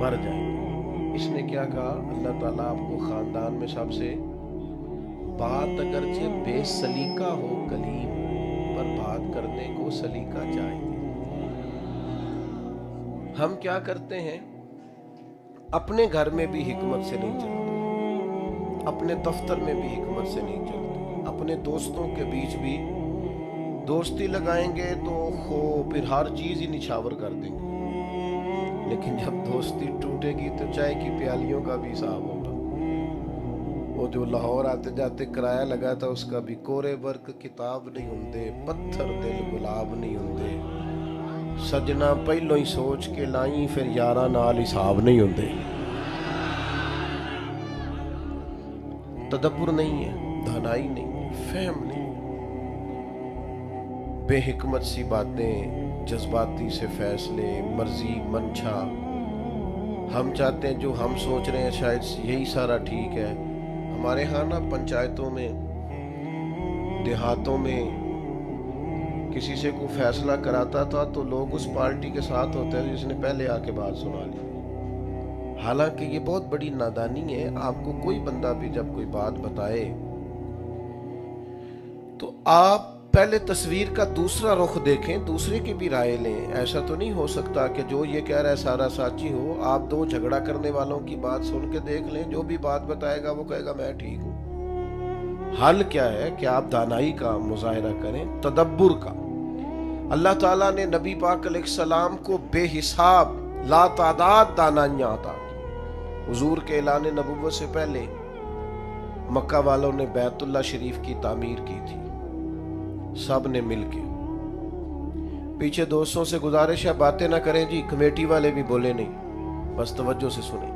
مر جائیں گے۔ اس نے کیا کہا؟ اللہ تعالیٰ آپ کو خاندان میں سب سے، بات اگرچہ بے سلیقہ ہو کلیم، پر بات کرنے کو سلیقہ چاہیے۔ ہم کیا کرتے ہیں؟ اپنے گھر میں بھی حکمت سے نہیں چلتے، اپنے دفتر میں بھی حکمت سے نہیں چلتے، اپنے دوستوں کے بیچ بھی دوستی لگائیں گے تو پھر ہر چیز ہی نچھاور کر دیں گے، لیکن جب دوستی ٹوٹے گی تو چائے کی پیالیوں کا بھی حساب ہوگا۔ وہ جو لاہور آتے جاتے کرایہ لگا تھا، اس کا بھی کورے ورک کتاب نہیں ہوندے، پتھر دل گلاب نہیں ہوندے، سجنا پہلو ہی سوچ کے لائیں، پھر یاراں نال حساب نہیں ہوندے۔ تدبر نہیں ہے، دانائی نہیں ہے، فہم نہیں ہے، بے حکمت سی باتیں، جذباتی سے فیصلے، مرضی منشا۔ ہم چاہتے ہیں جو ہم سوچ رہے ہیں شاید یہی سارا ٹھیک ہے۔ ہمارے ہاں نا پنچایتوں میں، دیہاتوں میں کسی سے کوئی فیصلہ کراتا تھا تو لوگ اس پارٹی کے ساتھ ہوتے ہیں جس نے پہلے آ کے بات سنا لی۔ حالانکہ یہ بہت بڑی نادانی ہے۔ آپ کو کوئی بندہ بھی جب کوئی بات بتائے تو آپ پہلے تصویر کا دوسرا رخ دیکھیں، دوسرے کی بھی رائے لیں۔ ایسا تو نہیں ہو سکتا کہ جو یہ کہہ رہا ہے سارا سچی ہو۔ آپ دو جھگڑا کرنے والوں کی بات سن کے دیکھ لیں، جو بھی بات بتائے گا وہ کہے گا میں ٹھیک ہوں۔ حل کیا ہے کہ آپ دانائی کا مظاہرہ کریں، تدبر کا۔ اللہ تعالیٰ نے نبی پاک علیہ السلام کو بے حساب لا تعداد دانائیاں عطا کی۔ حضور کے اعلان نبوت سے پہلے مکہ والوں نے بیت اللہ شریف کی تعمیر کی تھی، سب نے مل کے۔ پیچھے دوستوں سے گزارش ہے باتیں نہ کریں جی، کمیٹی والے بھی بولے نہیں، بس توجہ سے سنیں۔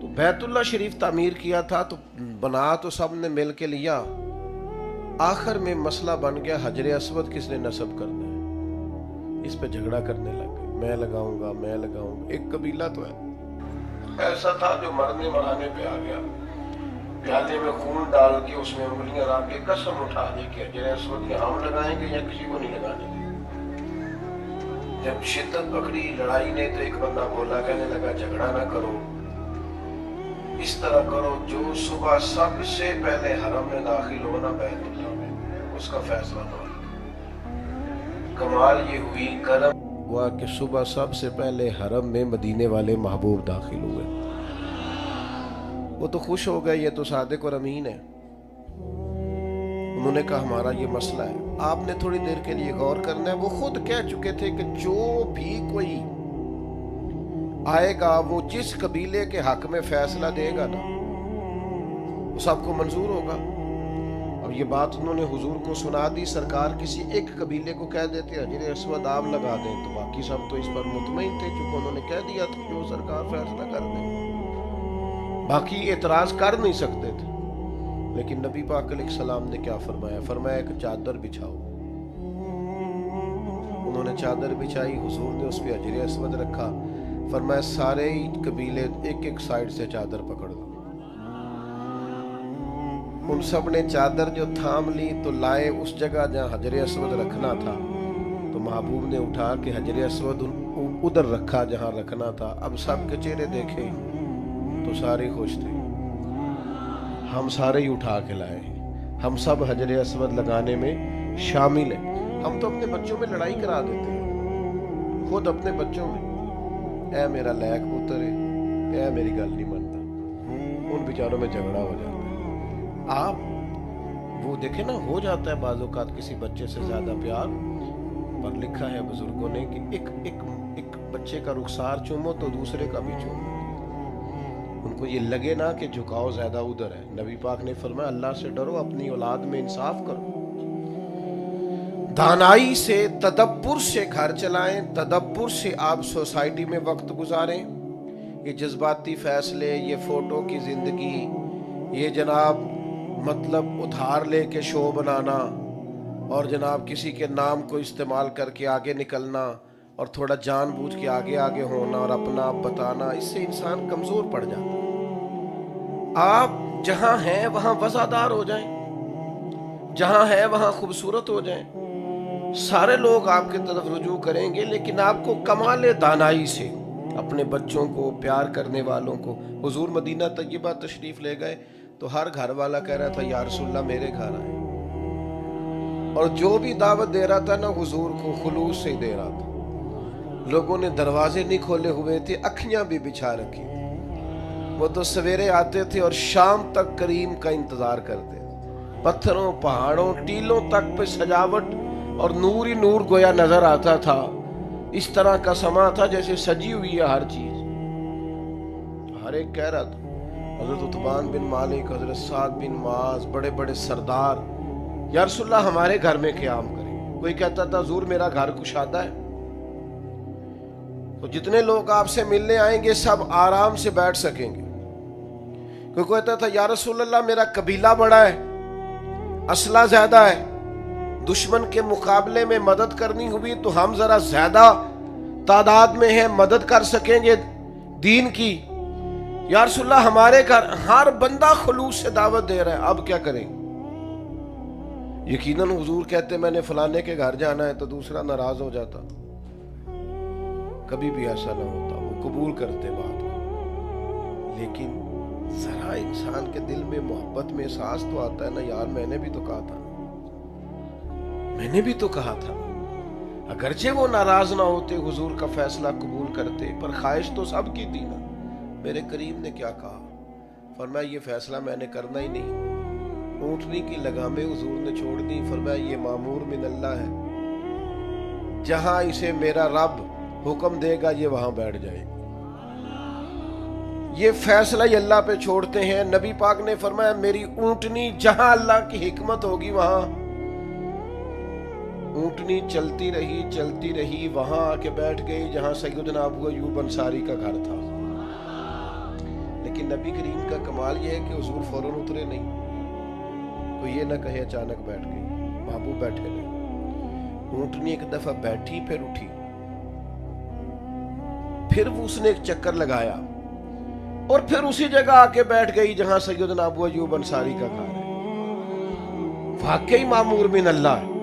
تو بیت اللہ شریف تعمیر کیا تھا، تو بنا تو سب نے مل کے لیا، آخر میں مسئلہ بن گیا حجر اسود کس نے نصب کرنا ہے۔ اس پہ جھگڑا کرنے لگ گئے، میں لگاؤں گا میں لگاؤں گا۔ ایک قبیلہ تو ہے ایسا تھا جو مرنے مرانے پہ آ گیا، پیالے میں خون ڈال کے اس میں انگلیاں رکھ کے قسم اٹھا دی کہ حجر اسود یہ ہم لگائیں گے یا کسی کو نہیں لگانے گے۔ جب شدت پکڑی لڑائی نے تو ایک بندہ بولا، کہنے لگا جھگڑا نہ کرو، اس طرح کرو جو صبح سب سے پہلے حرم میں داخل ہونا بیت اللہ میں، اس کا فیصلہ نہ ہو۔ کمال یہ ہوئی، کرم ہوا کہ صبح سب سے پہلے حرم میں مدینے والے محبوب داخل ہوئے۔ وہ تو خوش ہو گئے، یہ تو صادق اور امین ہے۔ انہوں نے کہا ہمارا یہ مسئلہ ہے، آپ نے تھوڑی دیر کے لیے غور کرنا ہے۔ وہ خود کہہ چکے تھے کہ جو بھی کوئی آئے گا وہ جس قبیلے کے حق میں فیصلہ دے گا نا وہ سب کو منظور ہوگا۔ اب یہ بات انہوں نے حضور کو سنا دی۔ سرکار کسی ایک قبیلے کو کہہ دیتے حجر اسود آپ لگا دیں تو باقی سب تو اس پر مطمئن تھے، چونکہ انہوں نے کہہ دیا تھا جو سرکار فیصلہ کر دیں، باقی اعتراض کر نہیں سکتے تھے۔ لیکن نبی پاک علیہ السلام نے کیا فرمایا؟ فرمایا ایک چادر بچھاؤ۔ انہوں نے چادر بچھائی، حضور نے اس پہ حجر اسود رکھا، فرمایا سارے قبیلے ایک ایک سائیڈ سے چادر پکڑ دو۔ ان سب نے چادر جو تھام لی تو لائے اس جگہ جہاں حجر اسود رکھنا تھا، تو محبوب نے اٹھا کے حجر اسود ادھر رکھا جہاں رکھنا تھا۔ اب سب کے چہرے دیکھے، تو سارے خوش تھے. ہم سارے ہی اٹھا کے لائے, ہم سب حجر اسود لگانے میں شامل ہیں. ہم تو اپنے بچوں میں لڑائی کرا دیتے ہیں, خود اپنے بچوں میں, اے میرا لیک پتر ہے, اے میری گل نہیں مانتا, ان بیچاروں میں جھگڑا ہو جاتا ہے. آپ وہ دیکھیں نا, ہو جاتا ہے بعض اوقات کسی بچے سے زیادہ پیار, پر لکھا ہے بزرگوں نے کہ ایک بچے کا رخسار چومو تو دوسرے کا بھی چومو. ان کو یہ لگے نا کہ جھکاؤ زیادہ ادھر ہے. نبی پاک نے فرمایا اللہ سے ڈرو, اپنی اولاد میں انصاف کرو, دانائی سے تدبر سے گھر چلائیں, تدبر سے آپ سوسائٹی میں وقت گزاریں. یہ جذباتی فیصلے, یہ فوٹو کی زندگی, یہ جناب مطلب ادھار لے کے شو بنانا اور جناب کسی کے نام کو استعمال کر کے آگے نکلنا اور تھوڑا جان بوجھ کے آگے ہونا اور اپنا آپ بتانا, اس سے انسان کمزور پڑ جاتا ہے. آپ جہاں ہیں وہاں وفادار ہو جائیں, جہاں ہیں وہاں خوبصورت ہو جائیں, سارے لوگ آپ کی طرف رجوع کریں گے. لیکن آپ کو کمال دانائی سے اپنے بچوں کو, پیار کرنے والوں کو, حضور مدینہ طیبہ تشریف لے گئے تو ہر گھر والا کہہ رہا تھا یا رسول اللہ میرے گھر آئے, اور جو بھی دعوت دے رہا تھا نا حضور کو خلوص سے دے رہا تھا. لوگوں نے دروازے نہیں کھولے ہوئے تھے, اکھیاں بھی بچھا رکھی. وہ تو سویرے آتے تھے اور شام تک کریم کا انتظار کرتے. پتھروں, پہاڑوں, ٹیلوں تک پہ سجاوٹ اور نور ہی نور گویا نظر آتا تھا. اس طرح کا سما تھا جیسے سجی ہوئی ہے ہر چیز. ہر ایک کہہ رہا تھا, حضرت عتبان بن مالک, حضرت سعد بن معاذ, بڑے بڑے سردار, یا رسول اللہ ہمارے گھر میں قیام کریں. کوئی کہتا تھا حضور میرا گھر کشادہ ہے, تو جتنے لوگ آپ سے ملنے آئیں گے سب آرام سے بیٹھ سکیں گے. کوئی کہتا تھا یا رسول اللہ میرا قبیلہ بڑا ہے, اسلحہ زیادہ ہے, دشمن کے مقابلے میں مدد کرنی ہوئی تو ہم ذرا زیادہ تعداد میں ہیں, مدد کر سکیں گے دین کی. یا رسول اللہ ہمارے گھر ہر بندہ خلوص سے دعوت دے رہا ہے, اب کیا کریں. یقیناً حضور کہتے میں نے فلانے کے گھر جانا ہے تو دوسرا ناراض ہو جاتا. کبھی بھی ایسا نہ ہوتا, وہ قبول کرتے بات کو. لیکن ذرا انسان کے دل میں محبت میں احساس تو آتا ہے نا, یار میں نے بھی تو کہا تھا, میں نے بھی تو کہا تھا. اگرچہ وہ ناراض نہ ہوتے, حضور کا فیصلہ قبول کرتے, پر خواہش تو سب کی تھی نا. میرے کریم نے کیا کہا, فرمایا یہ فیصلہ میں نے کرنا ہی نہیں. اونٹنی کی لگامیں حضور نے چھوڑ دی, فرمایا یہ مامور من اللہ ہے, جہاں اسے میرا رب حکم دے گا یہ وہاں بیٹھ جائے. یہ فیصلہ ہی اللہ پہ چھوڑتے ہیں. نبی پاک نے فرمایا میری اونٹنی جہاں اللہ کی حکمت ہوگی وہاں. اونٹنی چلتی رہی وہاں آ کے بیٹھ گئی جہاں سیدنا ابو ایوب انصاری کا گھر تھا. لیکن نبی کریم کا کمال یہ ہے کہ حضور فوراً اترے نہیں. کوئی یہ نہ کہے اچانک بیٹھ گئی, محبوب بیٹھے رہے. اونٹنی ایک دفعہ بیٹھی پھر اٹھی, پھر اس نے ایک چکر لگایا اور پھر اسی جگہ آ کے بیٹھ گئی جہاں سیدنا ابو ایوب انصاری کا گھر ہے. واقعی مامور من اللہ ہے.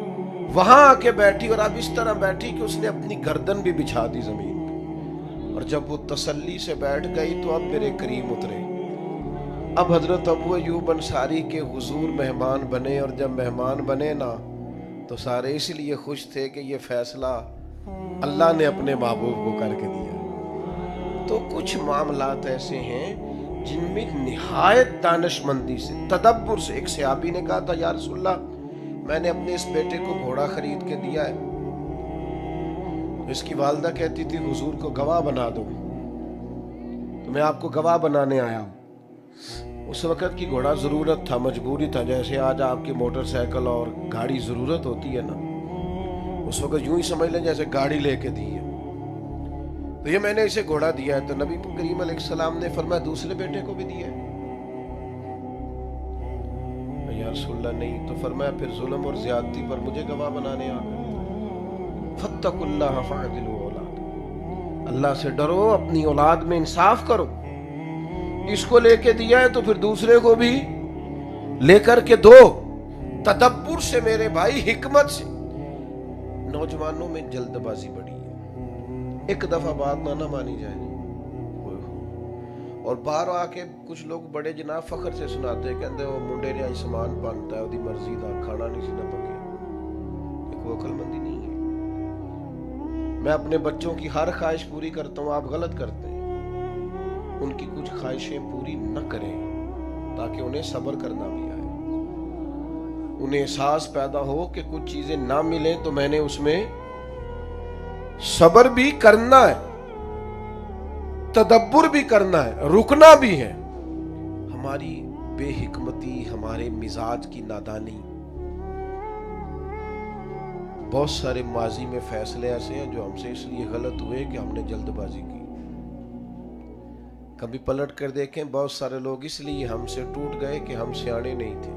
وہاں آ کے بیٹھی, اور اب اس طرح بیٹھی کہ اس نے اپنی گردن بھی بچھا دی زمین پہ. اور جب وہ تسلی سے بیٹھ گئی تو اب میرے کریم اترے. اب حضرت ابو ایوب انصاری کے حضور مہمان بنے, اور جب مہمان بنے نا تو سارے اس لیے خوش تھے کہ یہ فیصلہ اللہ نے اپنے محبوب کو کر کے دیا. تو کچھ معاملات ایسے ہیں جن میں نہایت دانش مندی سے, تدبر سے. ایک صحابی نے کہا تھا یا رسول اللہ میں نے اپنے اس بیٹے کو گھوڑا خرید کے دیا ہے. اس کی والدہ کہتی تھی حضور کو گواہ بنا دو, تو میں آپ کو گواہ بنانے آیا ہوں. اس وقت کی گھوڑا ضرورت تھا, مجبوری تھا, جیسے آج آپ کی موٹر سائیکل اور گاڑی ضرورت ہوتی ہے نا, اس وقت یوں ہی سمجھ لیں جیسے گاڑی لے کے دی ہے. تو یہ میں نے اسے گھوڑا دیا ہے. تو نبی کریم علیہ السلام نے فرمایا دوسرے بیٹے کو بھی دیا ہے. یا رسول اللہ نہیں. تو فرمایا پھر ظلم اور زیادتی پر مجھے گواہ بنانے آ گئے. فاتقوا اللہ فاعدلوا اولاد, اللہ سے ڈرو, اپنی اولاد میں انصاف کرو. اس کو لے کے دیا ہے تو پھر دوسرے کو بھی لے کر کے دو, تدبر سے میرے بھائی, حکمت سے. نوجوانوں میں جلد بازی بڑی ہے, ایک دفعہ بات نہ مانی جائے. اور باہر آ کے کچھ لوگ بڑے جناب فخر سے سناتے کہتے وہ منڈے نے آئی سامان پانتا ہے وہ مرضی دا کھانا نہیں سی نہ پکیا. ایک وہ عقل مندی نہیں ہے. میں اپنے بچوں کی ہر خواہش پوری کرتا ہوں, آپ غلط کرتے ہیں. ان کی کچھ خواہشیں پوری نہ کریں تاکہ انہیں صبر کرنا بھی آئے, انہیں احساس پیدا ہو کہ کچھ چیزیں نہ ملیں تو میں نے اس میں صبر بھی کرنا ہے, تدبر بھی کرنا ہے, رکنا بھی ہے. ہماری بے حکمتی, ہمارے مزاج کی نادانی, بہت سارے ماضی میں فیصلے ایسے ہیں جو ہم سے اس لیے غلط ہوئے کہ ہم نے جلد بازی کی. کبھی پلٹ کر دیکھیں, بہت سارے لوگ اس لیے ہم سے ٹوٹ گئے کہ ہم سیانے نہیں تھے.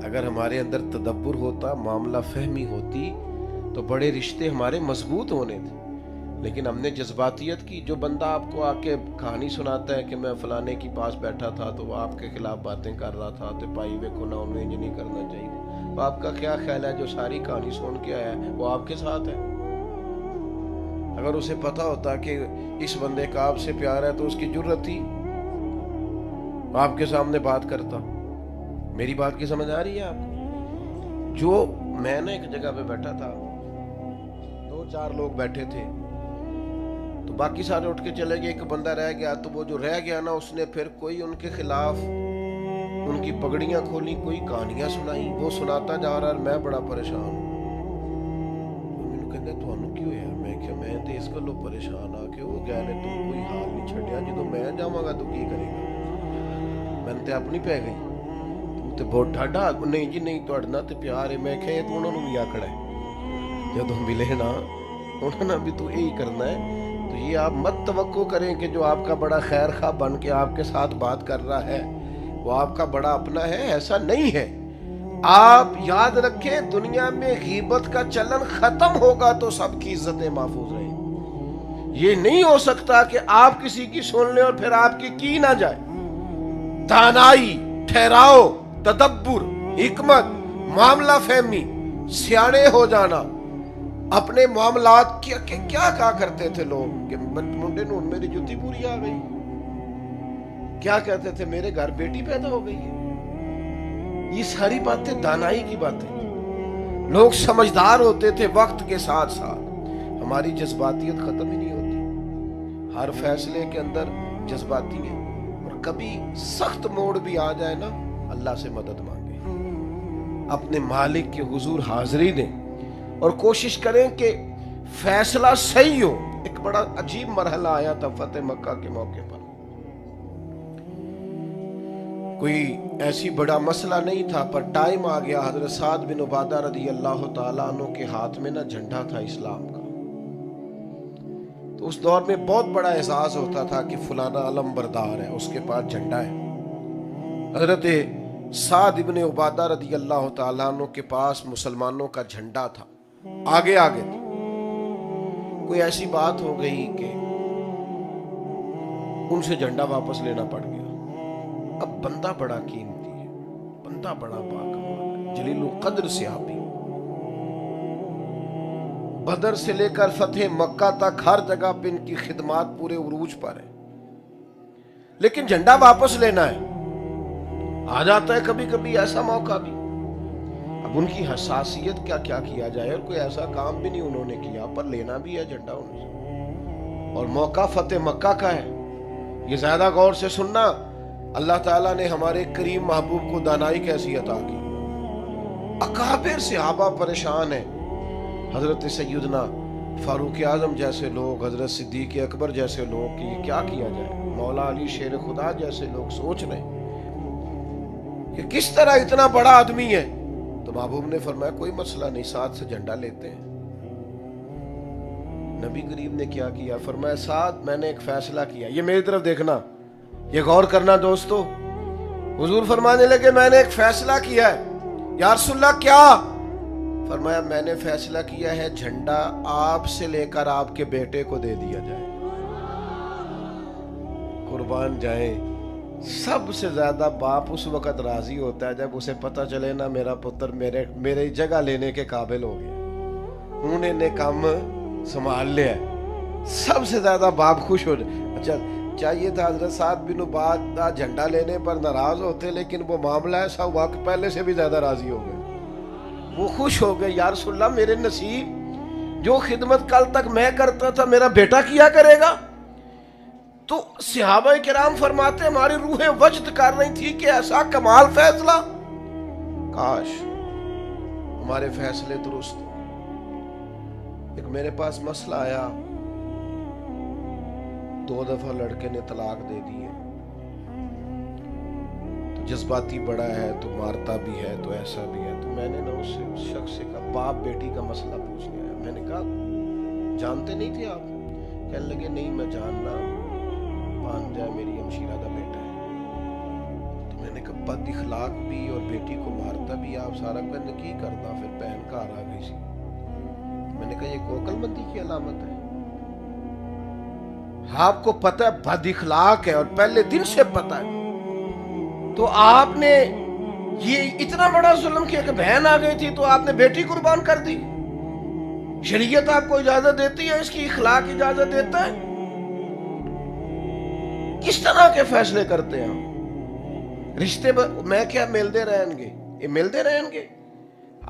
اگر ہمارے اندر تدبر ہوتا, معاملہ فہمی ہوتی تو بڑے رشتے ہمارے مضبوط ہونے تھے. لیکن ہم نے جذباتیت کی. جو بندہ آپ کو آ کے کہانی سناتا ہے کہ میں فلانے کے پاس بیٹھا تھا تو وہ آپ کے خلاف باتیں کر رہا تھا تو پائی ویکھو نہ انہیں انج نہیں کرنا چاہیے, تو آپ کا کیا خیال ہے جو ساری کہانی سن کے آیا ہے وہ آپ کے ساتھ ہے؟ اگر اسے پتا ہوتا کہ اس بندے کا آپ سے پیار ہے تو اس کی جرت تھی آپ کے سامنے بات کرتا. میری بات کی سمجھ آ رہی ہے آپ کو؟ جو میں نے ایک جگہ پہ بیٹھا تھا, 2-4 لوگ بیٹھے تھے تو باقی سارے اٹھ کے چلے گئے, ایک بندہ رہ گیا. تو وہ جو رہ گیا نا, اس نے پھر کوئی ان کے خلاف ان کی پگڑیاں کھولی, کوئی کہانیاں سنائی, وہ سناتا جا رہا, میں بڑا پریشان ہوں. مینوں کہندے تھانوں کی ہویا؟ میں کہ میں تے اس گلوں پریشان آ کہ وہ گئے نے تو کوئی حال نہیں چھڈیا, جدوں میں جاواں گا تو کی کرے گا؟ میں تے اپنی پہ گئی, تو تے بہت ڈھاڈا, نہیں جی نہیں تہاڈے نال تے پیار ہے. میں کہ تو انہاں نوں بھی آکھنا ہے جدوں ملے نا, انہاں نے بھی تو یہی کرنا ہے. تو یہ آپ مت توقع کریں کہ جو آپ کا بڑا خیر خواہ بن کے آپ کے ساتھ بات کر رہا ہے وہ آپ کا بڑا اپنا ہے. ایسا نہیں ہے. آپ یاد رکھیں, دنیا میں غیبت کا چلن ختم ہوگا تو سب کی عزتیں محفوظ رہیں. یہ نہیں ہو سکتا کہ آپ کسی کی سن لیں اور پھر آپ کی نہ جائے. دانائی, ٹھہراؤ, تدبر, حکمت, معاملہ فہمی, سیانے ہو جانا. اپنے معاملات کیا کہا کرتے تھے لوگ کہ منڈے نوں میری جُتی پوری آ گئی, کیا کہتے تھے میرے گھر بیٹی پیدا ہو گئی ہے. یہ ساری باتیں دانائی کی باتیں. لوگ سمجھدار ہوتے تھے وقت کے ساتھ ساتھ. ہماری جذباتیت ختم ہی نہیں ہوتی. ہر فیصلے کے اندر جذباتی ہیں, اور کبھی سخت موڑ بھی آ جائے نا, اللہ سے مدد مانگے, اپنے مالک کے حضور حاضری دیں اور کوشش کریں کہ فیصلہ صحیح ہو. ایک بڑا عجیب مرحلہ آیا تھا فتح مکہ کے موقع پر. کوئی ایسی بڑا مسئلہ نہیں تھا, پر ٹائم آ گیا. حضرت سعد بن عبادہ رضی اللہ تعالیٰ عنہ کے ہاتھ میں نا جھنڈا تھا اسلام کا. تو اس دور میں بہت بڑا اعزاز ہوتا تھا کہ فلانا علم بردار ہے, اس کے پاس جھنڈا ہے. حضرت سعد بن عبادہ رضی اللہ تعالیٰ عنہ کے پاس مسلمانوں کا جھنڈا تھا, آگے آگے تھا. کوئی ایسی بات ہو گئی کہ ان سے جھنڈا واپس لینا پڑ گیا. اب بندہ بڑا قیمتی ہے, بندہ بڑا باکمال, جلیل القدر صحابی, بدر سے لے کر فتح مکہ تک ہر جگہ پہ ان کی خدمات پورے عروج پر ہے. لیکن جھنڈا واپس لینا ہے. آ جاتا ہے کبھی کبھی ایسا موقع بھی. اب ان کی حساسیت کیا کیا جائے, اور کوئی ایسا کام بھی نہیں انہوں نے کیا, پر لینا بھی ہے جھنڈا ان سے, اور موقع فتح مکہ کا ہے. یہ زیادہ غور سے سننا. اللہ تعالیٰ نے ہمارے کریم محبوب کو دانائی کیسی عطا کی. اکابر صحابہ پریشان ہیں. حضرت سیدنا فاروق اعظم جیسے لوگ, حضرت صدیق اکبر جیسے لوگ کہ یہ کیا کیا جائے. مولا علی شیر خدا جیسے لوگ سوچ رہے ہیں کہ کس طرح اتنا بڑا آدمی ہے. تو محبوب نے فرمایا کوئی مسئلہ نہیں, ساتھ سے جھنڈا لیتے ہیں. نبی کریم نے کیا کیا, فرمایا ساتھ میں نے ایک فیصلہ کیا. یہ میری طرف دیکھنا, یہ غور کرنا دوستو. حضور فرمانے لگے میں نے ایک فیصلہ کیا ہے. یا رسول اللہ کیا؟ فرمایا میں نے فیصلہ کیا ہے جھنڈا آپ سے لے کر آپ کے بیٹے کو دے دیا جائے. قربان جائیں, سب سے زیادہ باپ اس وقت راضی ہوتا ہے جب اسے پتہ چلے نا میرا پتر میرے جگہ لینے کے قابل ہو گیا, انہوں نے کام سنبھال لیا ہے. سب سے زیادہ باپ خوش ہو جائے. اچھا چاہیے تھا حضرت سعد بن عبادہ جھنڈا لینے پر ناراض ہوتے، لیکن وہ معاملہ ایسا ہوا کہ پہلے سے بھی زیادہ راضی ہو گئے، وہ خوش ہو گئے، یا رسول اللہ میرے نصیب جو خدمت کل تک میں کرتا تھا میرا بیٹا کیا کرے گا۔ تو صحابہ کرام فرماتے ہماری روحیں وجد کر رہی تھی کہ ایسا کمال فیصلہ، کاش ہمارے فیصلے درست ہو۔ ایک میرے پاس مسئلہ آیا، 2 دفعہ لڑکے نے طلاق دے دی ہے، تو جذباتی بڑا ہے تو مارتا بھی ہے تو ایسا بھی ہے، تو میں نے نا اس شخص سے کہا، باپ بیٹی کا مسئلہ پوچھنے آیا، میں نے کہا جانتے نہیں تھے آپ؟ کہنے لگے نہیں میں جاننا، بھانجا میری ہمشیرہ کا بیٹا ہے۔ تو میں نے کہا بد اخلاق بھی اور بیٹی کو مارتا بھی آپ سارا کچھ کی کرتا، پھر بہن گھر آ گئی سی۔ میں نے کہا یہ کوکل مندی کی علامت ہے؟ آپ کو پتہ ہے بد اخلاق ہے اور پہلے دن سے پتہ ہے، تو آپ نے یہ اتنا بڑا ظلم کیا کہ بہن آ گئی تھی تو آپ نے بیٹی قربان کر دی۔ شریعت آپ کو اجازت دیتی ہے، اس کی اخلاق اجازت دیتا ہے؟ کس طرح کے فیصلے کرتے ہیں ہم؟ رشتے میں کیا ملتے رہیں گے؟ یہ ملتے رہیں گے؟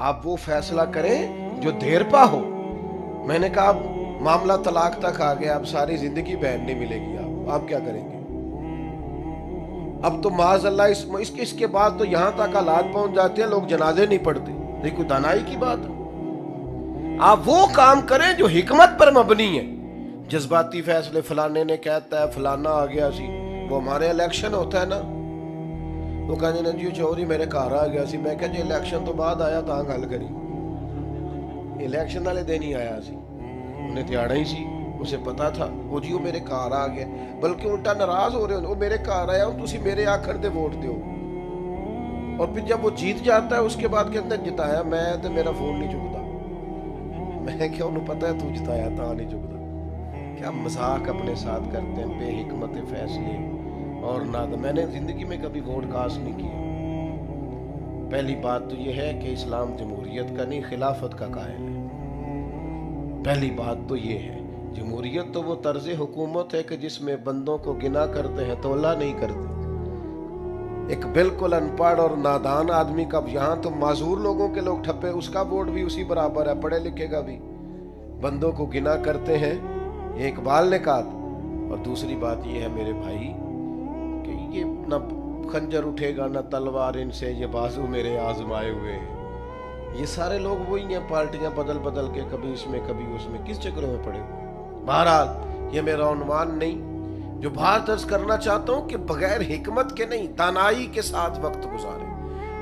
آپ وہ فیصلہ کریں جو دیر پا ہو۔ میں نے کہا معاملہ طلاق تک آ گیا، اب ساری زندگی بہن نہیں ملے گی، آپ کیا کریں گے؟ اب تو معاذ اللہ اس کے بعد تو یہاں تک حالات پہنچ جاتے ہیں لوگ جنازے نہیں پڑھتے۔ یہ کوئی دانائی کی بات ہے؟ آپ وہ کام کریں جو حکمت پر مبنی ہے۔ جذباتی فیصلے فلانے نے کہتا ہے فلانا آ گیا سی، وہ ہمارے الیکشن ہوتا ہے نا، وہ کہنے نا جی چوری میرے گھر آ گیا سی، میں کہا جی الیکشن تو بعد آیا تاں گل کری، الیکشن والے دن ہی آیا سی، انہیں دیاڑا ہی سی، اسے پتا تھا وہ جی وہ میرے گھر آ گیا، بلکہ الٹا ناراض ہو رہے ہوں وہ میرے گھر آیا ہوں تسی میرے آکھن دے ووٹ دیو، اور پھر جب وہ جیت جاتا ہے اس کے بعد کہتے ہیں جتایا میں تے میرا فون نہیں چکتا۔ میں کیا انہوں پتا ہے تو جتایا تاں نہیں چکتا؟ کیا مذاق اپنے ساتھ کرتے ہیں، بے حکمت فیصلے اور نہ۔ میں نے زندگی میں کبھی ووٹ کاسٹ نہیں کیا۔ پہلی بات تو یہ ہے کہ اسلام جمہوریت کا نہیں خلافت کا قائل ہے، پہلی بات تو یہ ہے۔ جمہوریت تو وہ طرز حکومت ہے کہ جس میں بندوں کو گنا کرتے ہیں تو اللہ نہیں کرتے۔ ایک بالکل ان پڑھ اور نادان آدمی کا، یہاں تو معذور لوگوں کے لوگ ٹھپے، اس کا ووٹ بھی اسی برابر ہے، پڑھے لکھے کا بھی، بندوں کو گنا کرتے ہیں، یہ اقبال نے کہا تھا۔ اور دوسری بات یہ ہے میرے بھائی کہ یہ نہ خنجر اٹھے گا نہ تلوار ان سے، یہ بازو میرے آزمائے ہوئے ہیں۔ یہ سارے لوگ وہی ہیں، پارٹیاں بدل بدل کے کبھی اس میں کبھی اس میں، کس چکروں میں پڑے۔ بہرحال یہ میرا عنوان نہیں، جو بات عرض کرنا چاہتا ہوں کہ بغیر حکمت کے نہیں، دانائی کے ساتھ وقت گزارے۔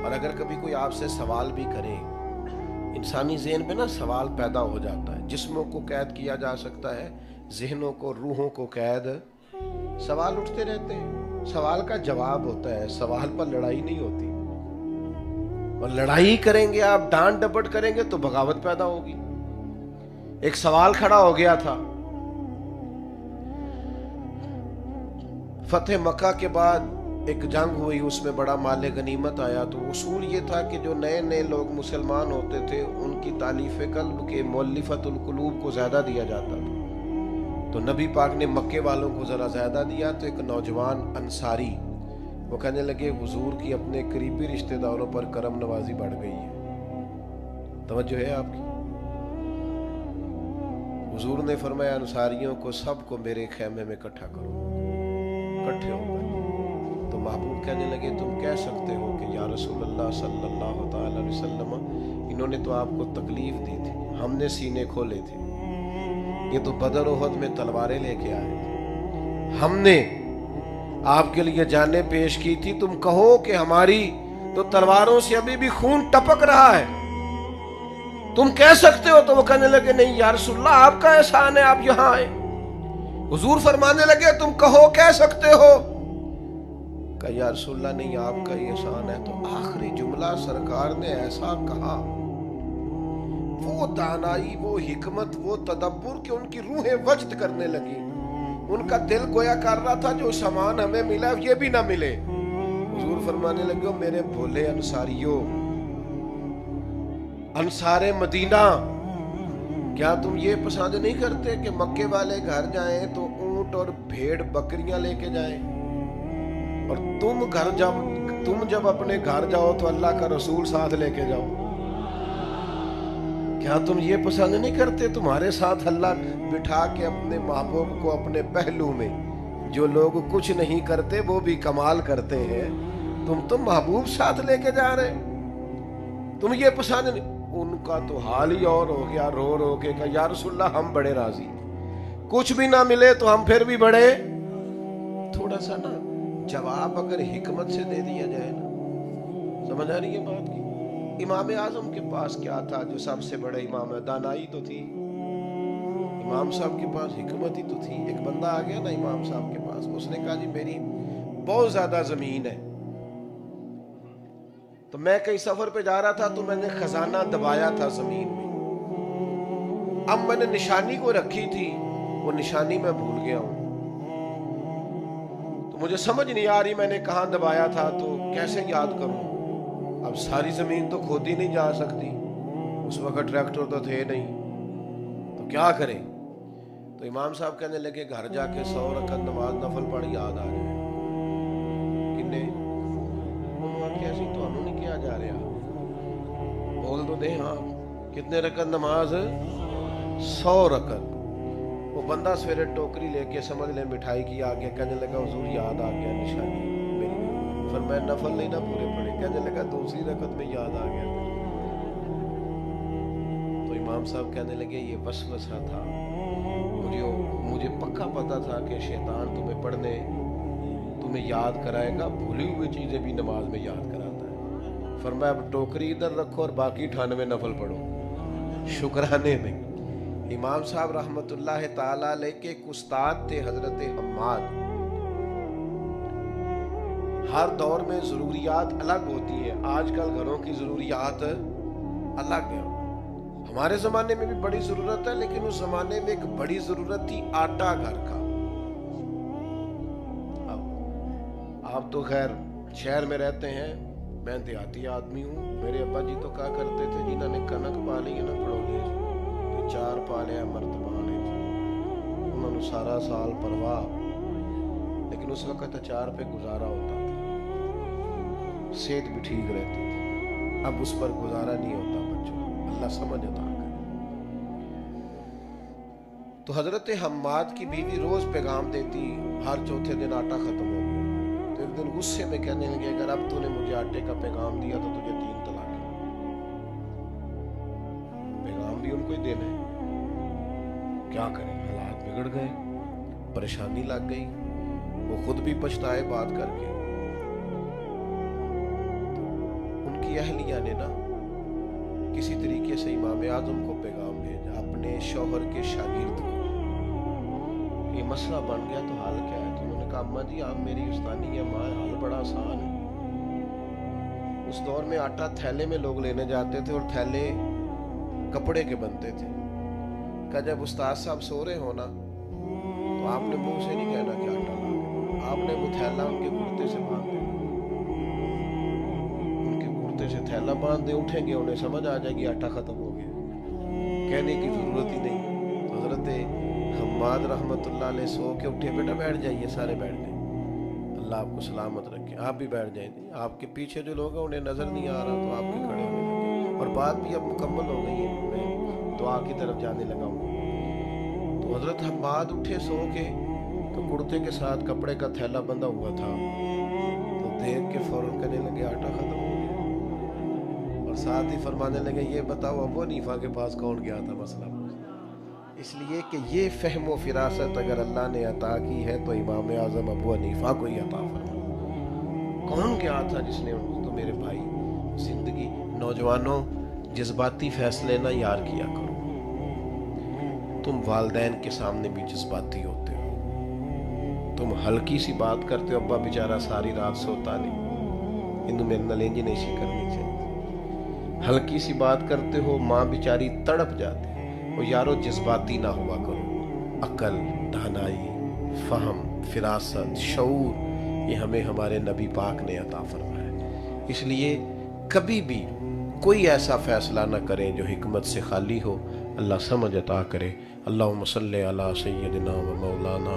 اور اگر کبھی کوئی آپ سے سوال بھی کرے، انسانی ذہن میں نا سوال پیدا ہو جاتا ہے، جسموں کو قید کیا جا سکتا ہے، ذہنوں کو روحوں کو قید، سوال اٹھتے رہتے ہیں، سوال کا جواب ہوتا ہے، سوال پر لڑائی نہیں ہوتی، اور لڑائی کریں گے آپ، ڈانٹ ڈپٹ کریں گے تو بغاوت پیدا ہوگی۔ ایک سوال کھڑا ہو گیا تھا، فتح مکہ کے بعد ایک جنگ ہوئی، اس میں بڑا مال غنیمت آیا، تو اصول یہ تھا کہ جو نئے نئے لوگ مسلمان ہوتے تھے ان کی تالیف قلب کے مؤلفۃ القلوب کو زیادہ دیا جاتا تھا، تو نبی پاک نے مکے والوں کو ذرا زیادہ دیا۔ تو ایک نوجوان انصاری وہ کہنے لگے حضور کی اپنے قریبی رشتہ داروں پر کرم نوازی بڑھ گئی ہے، توجہ ہے آپ کی؟ حضور نے فرمایا انصاریوں کو سب کو میرے خیمے میں اکٹھا کرو، اکٹھے ہو گئے۔ تو محبوب کہنے لگے تم کہہ سکتے ہو کہ یا رسول اللہ صلی اللہ تعالی علیہ وسلم انہوں نے تو آپ کو تکلیف دی تھی، ہم نے سینے کھولے تھے، یہ تو بدر احد میں تلواریں لے کے آئے تھے، ہم نے آپ کے لیے جانیں پیش کی تھی، تم کہو کہ ہماری تو تلواروں سے ابھی بھی خون ٹپک رہا ہے، تم کہہ سکتے ہو؟ تو وہ کہنے لگے نہیں یا رسول اللہ آپ کا احسان ہے آپ یہاں آئے۔ حضور فرمانے لگے تم کہو کہہ سکتے ہو؟ کہ یا رسول اللہ نہیں آپ کا یہ احسان ہے۔ تو آخری جملہ سرکار نے ایسا کہا، وہ دانائی، وہ حکمت، وہ تدبر کہ ان کی روحیں وجد کرنے لگی، ان کا دل گویا کر رہا تھا جو سامان ہمیں ملا یہ بھی نہ ملے۔ حضور فرمانے لگے میرے بھولے انصاریوں، انصار مدینہ، کیا تم یہ پسند نہیں کرتے کہ مکے والے گھر جائیں تو اونٹ اونٹ اور بھیڑ بکریاں لے کے جائیں، اور تم جب اپنے گھر جاؤ تو اللہ کا رسول ساتھ لے کے جاؤ؟ کیا تم یہ پسند نہیں کرتے تمہارے ساتھ اللہ بٹھا کے اپنے محبوب کو اپنے پہلو میں؟ جو لوگ کچھ نہیں کرتے وہ بھی کمال کرتے ہیں، تم تو محبوب ساتھ لے کے جا رہے، تم یہ پسند نہیں؟ ان کا تو حال ہی اور ہو گیا، رو رو کے کہا یا رسول اللہ ہم بڑے راضی، کچھ بھی نہ ملے تو ہم پھر بھی بڑے۔ تھوڑا سا نا جواب اگر حکمت سے دے دیا جائے نا، سمجھ آ رہی ہے بات کی؟ امام اعظم کے پاس کیا تھا جو سب سے بڑے امام ہے؟ دانائی تو تھی، امام صاحب کے پاس حکمت ہی تو تھی۔ ایک بندہ آ گیا نا امام صاحب کے پاس، اس نے کہا جی میری بہت زیادہ زمین ہے، تو میں کئی سفر پہ جا رہا تھا تو میں نے خزانہ دبایا تھا زمین میں، اب میں نے نشانی کو رکھی تھی، وہ نشانی میں بھول گیا ہوں، تو مجھے سمجھ نہیں آ رہی میں نے کہاں دبایا تھا، تو کیسے یاد کروں؟ اب ساری زمین تو کھودی نہیں جا سکتی، اس وقت ٹریکٹر تو تھے نہیں، تو کیا کریں؟ تو امام صاحب کہنے لگے گھر جا کے 100 رکعت نماز نفل پڑھ یاد آ جائے۔ کنے کیسی تو ہم نہیں کیا جا رہا، بول تو دیں ہاں، کتنے رکعت نماز؟ 100 رکعت۔ وہ بندہ سویرے ٹوکری لے کے سمجھ لیں مٹھائی کی آ گیا، کہنے لگا حضور یاد آ گیا نشانی میری، فرمایا نفل نہیں نہ پورے پڑے، کہنے لگا دوسری رکعت میں یاد آ گیا۔ تو امام صاحب کہنے لگے یہ وسوسہ تھا، مجھے پکا پتا تھا کہ شیطان تمہیں یاد کرائے گا، بھولی ہوئی چیزیں بھی نماز میں یاد کراتا ہے۔ فرمایا اب ٹوکری ادھر رکھو اور باقی 98 نفل پڑھو شکرانے میں۔ امام صاحب رحمت اللہ تعالی علیہ کے ایک استاد تھے حضرت حماد۔ ہر دور میں ضروریات الگ ہوتی ہیں، آج کل گھروں کی ضروریات الگ ہیں، ہمارے زمانے میں بھی بڑی ضرورت ہے، لیکن اس زمانے میں ایک بڑی ضرورت تھی آٹا گھر کا۔ آپ تو خیر شہر میں رہتے ہیں، میں دیہاتی آدمی ہوں، میرے ابا جی تو کہا کرتے تھے جنہوں نے کنک پا لی ہے نا پڑولے جی، چار پا لیا مرتبانے جی، انہوں نے سارا سال پرواہ، لیکن اس وقت اچار پہ گزارا ہوتا تھا، صحت بھی ٹھیک رہتی تھی، اب اس پر گزارا نہیں ہوتا بچوں، اللہ سمجھ عطا کرے۔ تو حضرت حماد کی بیوی روز پیغام دیتی، ہر چوتھے دن آٹا ختم ہو گیا، تو ایک دن غصے میں کہنے لگے اگر اب تو نے مجھے آٹے کا پیغام دیا تو تجھے 3 طلاق، پیغام بھی ان کو ہی دینا ہے، کیا کریں؟ حالات بگڑ گئے، پریشانی لگ گئی، وہ خود بھی پچھتائے بات کر کے۔ ان کی اہلیہ نے نا کسی طریقے سے امام اعظم کو پیغام بھیجا، اپنے شوہر کے شاگرد کو، یہ مسئلہ بن گیا تو حال کیا ہے؟ تو انہوں نے کہا اماں جی آپ میری استانی ہے ماں، حال بڑا آسان ہے۔ اس دور میں آٹا تھیلے میں لوگ لینے جاتے تھے اور تھیلے کپڑے کے بنتے تھے، کہ جب استاد صاحب سو رہے ہونا تو آپ نے منہ سے نہیں کہنا کہ آٹا لا کے، آپ نے وہ تھیلا ان کے کرتے سے باندھ دینا، ان کے کرتے سے تھیلا باندھ دے، اٹھیں گے انہیں سمجھ آ جائے گی آٹا ختم ہو گیا، کہنے کی ضرورت ہی نہیں۔ تو حضرت حماد رحمت اللہ علیہ سو کے اٹھے، بیٹا بیٹھ جائیے، سارے بیٹھ گئے، اللہ آپ کو سلامت رکھے، آپ بھی بیٹھ جائیں، آپ کے پیچھے جو لوگ ہیں انہیں نظر نہیں آ رہا تو آپ کے کھڑے ہونے لگے، اور بات بھی اب مکمل ہو گئی ہے، میں دعا کی طرف جانے لگا ہوں۔ تو حضرت حماد اٹھے سو کے، تو کرتے کے ساتھ کپڑے کا تھیلا بندھا ہوا تھا، تو دیکھ کے فوراً کہنے لگے آٹا ختم ہو گیا، اور ساتھ ہی فرمانے لگے یہ بتاؤ ابو حنیفہ کے پاس کون گیا تھا مسئلہ؟ اس لیے کہ یہ فہم و فراست اگر اللہ نے عطا کی ہے تو امام اعظم ابو حنیفہ کو ہی عطا فرمایا۔ کون گیا تھا جس نے؟ تو میرے بھائی زندگی، نوجوانوں جذباتی فیصلے نہ یار کیا کرو، تم والدین کے سامنے بھی جذباتی ہوتے ہو، تم ہلکی سی بات کرتے ہو، ابا بیچارہ ساری رات سوتا نہیں، انہوں میرے نلینجی نہیں سی کرنی چاہیے، ہلکی سی بات کرتے ہو، ماں بیچاری تڑپ جاتی، وہ یارو جذباتی نہ ہوا کرو، عقل، دانائی، فہم، فراست، شعور یہ ہمیں ہمارے نبی پاک نے عطا فرمایا ہے، اس لیے کبھی بھی کوئی ایسا فیصلہ نہ کریں جو حکمت سے خالی ہو، اللہ سمجھ عطا کرے۔ اللہم صلی علی سیدنا و مولانا